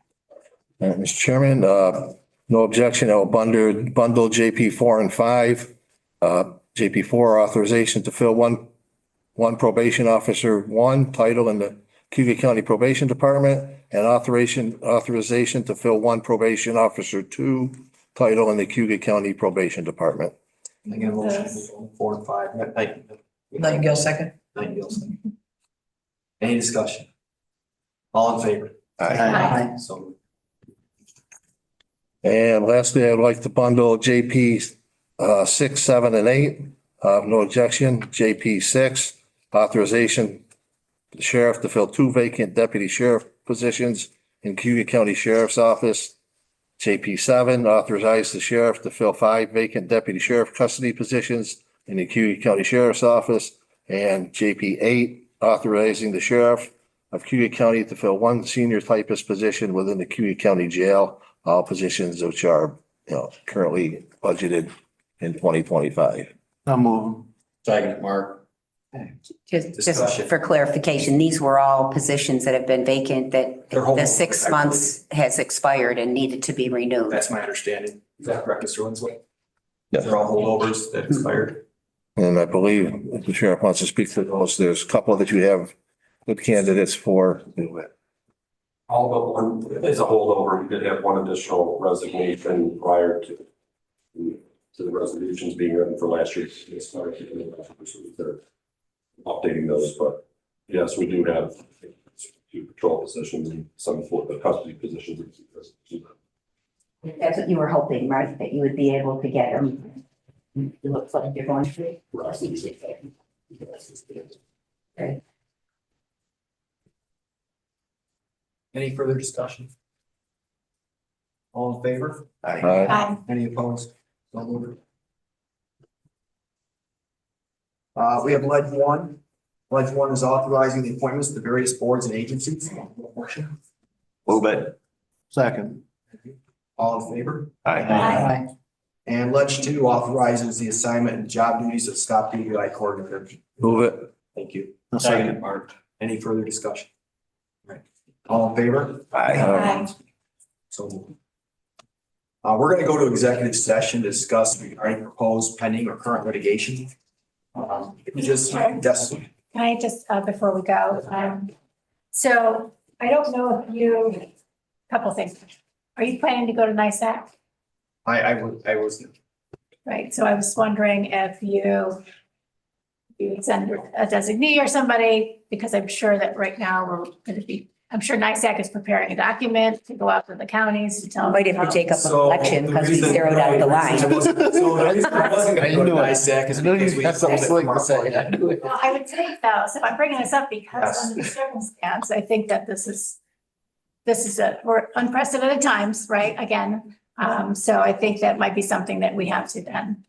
All right, Mr. Chairman, no objection. I will bundle JP4 and 5. JP4 authorization to fill one probation officer, one title in the Cayuga County Probation Department, and authorization to fill one probation officer, 2 title in the Cayuga County Probation Department. Can I get a motion for 4 and 5? Nightingale, second. Nightingale, second. Any discussion? All in favor? Aye. So moved. And lastly, I'd like to bundle JP 6, 7, and 8. No objection. JP 6, authorization for the sheriff to fill 2 vacant deputy sheriff positions in Cayuga County Sheriff's Office. JP 7, authorize the sheriff to fill 5 vacant deputy sheriff custody positions in the Cayuga County Sheriff's Office. And JP 8, authorizing the sheriff of Cayuga County to fill 1 senior typist position within the Cayuga County Jail, all positions which are, currently budgeted in 2025. I'm moving. Second, Mark. Just Discussion. for clarification, these were all positions that have been vacant that They're holding the 6 months has expired and needed to be renewed. That's my understanding. Is that correct, Mr. Winslow? Yes. They're all holdovers that expired. And I believe if the sheriff wants to speak to those, there's a couple that you have good candidates for. All but one is a holdover. We did have one additional resignation prior to the resolutions being written for last year. They're updating those, but yes, we do have 2 patrol positions and some for the custody positions. That's what you were hoping, right? That you would be able to get them. It looks like you're going through. Okay. Any further discussion? All in favor? Aye. Any opposed? So moved. We have ledge 1. Ledge 1 is authorizing the appointments to the various boards and agencies. Move it. Second. All in favor? Aye. And ledge 2 authorizes the assignment and job duties of Scott BUI coordinator. Move it. Thank you. Second. Mark. Any further discussion? Right. All in favor? Aye. So moved. We're going to go to executive session to discuss regarding proposed pending or current litigation. Yes. Can I just, before we go, so I don't know if you, couple things. Are you planning to go to NISAC? I was. Right, so I was wondering if you would send a designee or somebody, because I'm sure that right now we're going to be, I'm sure NISAC is preparing a document to go out to the counties to tell them. Might have to take up an So, election because we zeroed out the line. So the reason I wasn't going to go to NISAC is because we. Have something slick to say. Well, I would think though, so I'm bringing this up because under the circumstance, I think that this is we're unprecedented times, right? Again, so I think that might be something that we have to then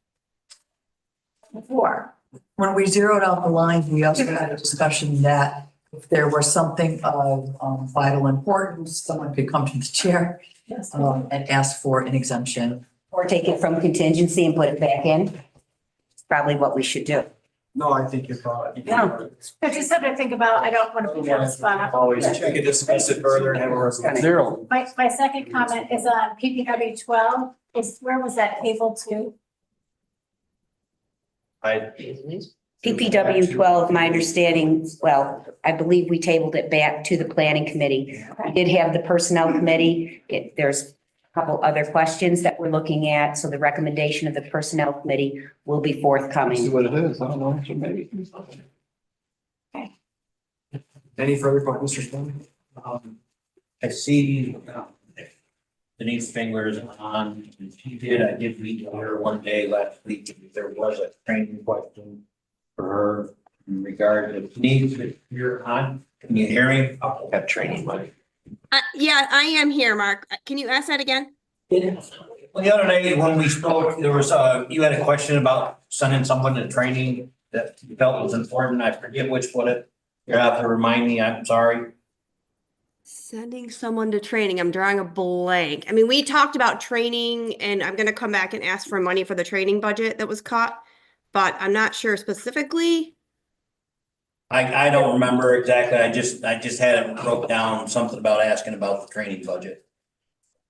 before. When we zeroed out the lines, we also had a discussion that if there was something of vital importance, someone could come to the chair Yes. and ask for an exemption. Or take it from contingency and put it back in. It's probably what we should do. No, I think you're probably. Yeah. I just have to think about, I don't want to be on the spot. Always, we could discuss it further and have a resolution. Zero. My second comment is on PPW 12, where was that table to? PPW 12, my understanding, well, I believe we tabled it back to the planning committee. We did have the personnel committee. There's a couple other questions that we're looking at, so the recommendation of the personnel committee will be See forthcoming. what it is. I don't know, so maybe. Any further questions, Mr. Stone? I see Denise fingers on, and I did meet with her one day last week. There was a training question for her in regard to Denise, if you're on, can you hear me? Have training money. Yeah, I am here, Mark. Can you ask that again? Well, the other day when we spoke, there was, you had a question about sending someone to training that you felt was important. I forget which one it, you have to remind me, I'm sorry. Sending someone to training. I'm drawing a blank. I mean, we talked about training and I'm gonna come back and ask for money for the training budget that was cut, but I'm not sure specifically. I don't remember exactly. I just had it wrote down something about asking about the training budget.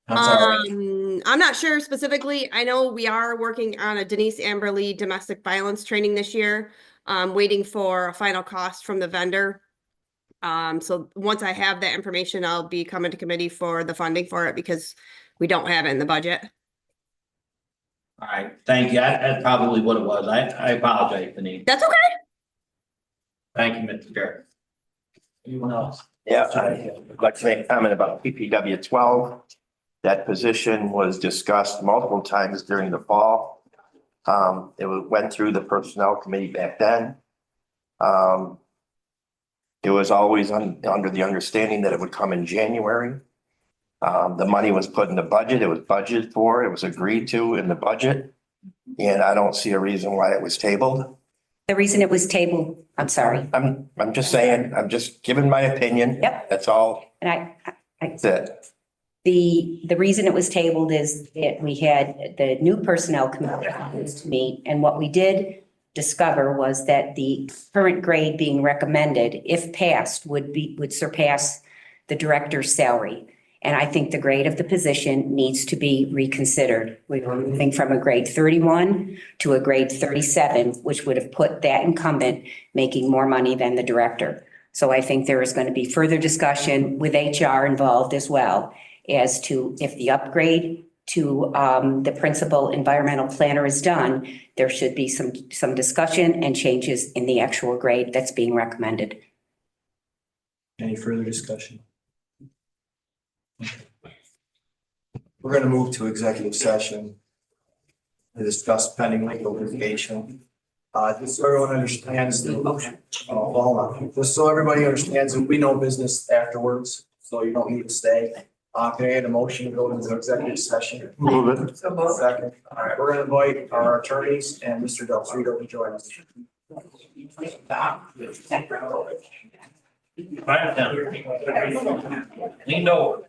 I'm sorry. I'm not sure specifically. I know we are working on a Denise Amberly domestic violence training this year. Waiting for a final cost from the vendor. So once I have that information, I'll be coming to committee for the funding for it because we don't have it in the budget. All right, thank you. That's probably what it was. I apologize, Denise. That's okay. Thank you, Mr. Chair. Anyone else? Yeah, I'd like to make a comment about PPW 12. That position was discussed multiple times during the fall. Went through the personnel committee back then. It was always under the understanding that it would come in January. The money was put in the budget. It was budgeted for. It was agreed to in the budget. And I don't see a reason why it was tabled. The reason it was tabled, I'm sorry, I'm just saying, I'm just giving my opinion. Yep. That's all. and That's it. the reason it was tabled is that we had the new personnel committee to meet, and what we did discover was that the current grade being recommended, if passed, would surpass the director's salary. And I think the grade of the position needs to be reconsidered. We were moving from a grade 31 to a grade 37, which would have put that incumbent making more money than the director. So I think there is going to be further discussion with HR involved as well as to if the upgrade to the principal environmental planner is done, there should be some discussion and changes in the actual grade that's being recommended. Any further discussion? We're gonna move to executive session to discuss pending legal litigation. Just so everyone understands, hold on, just so everybody understands that we know business afterwards, so you don't need to stay. Can I get a motion to go into executive session? Move it. Second. All right, we're gonna invite our attorneys and Mr. Del Frito to join us. Right down. Lean over.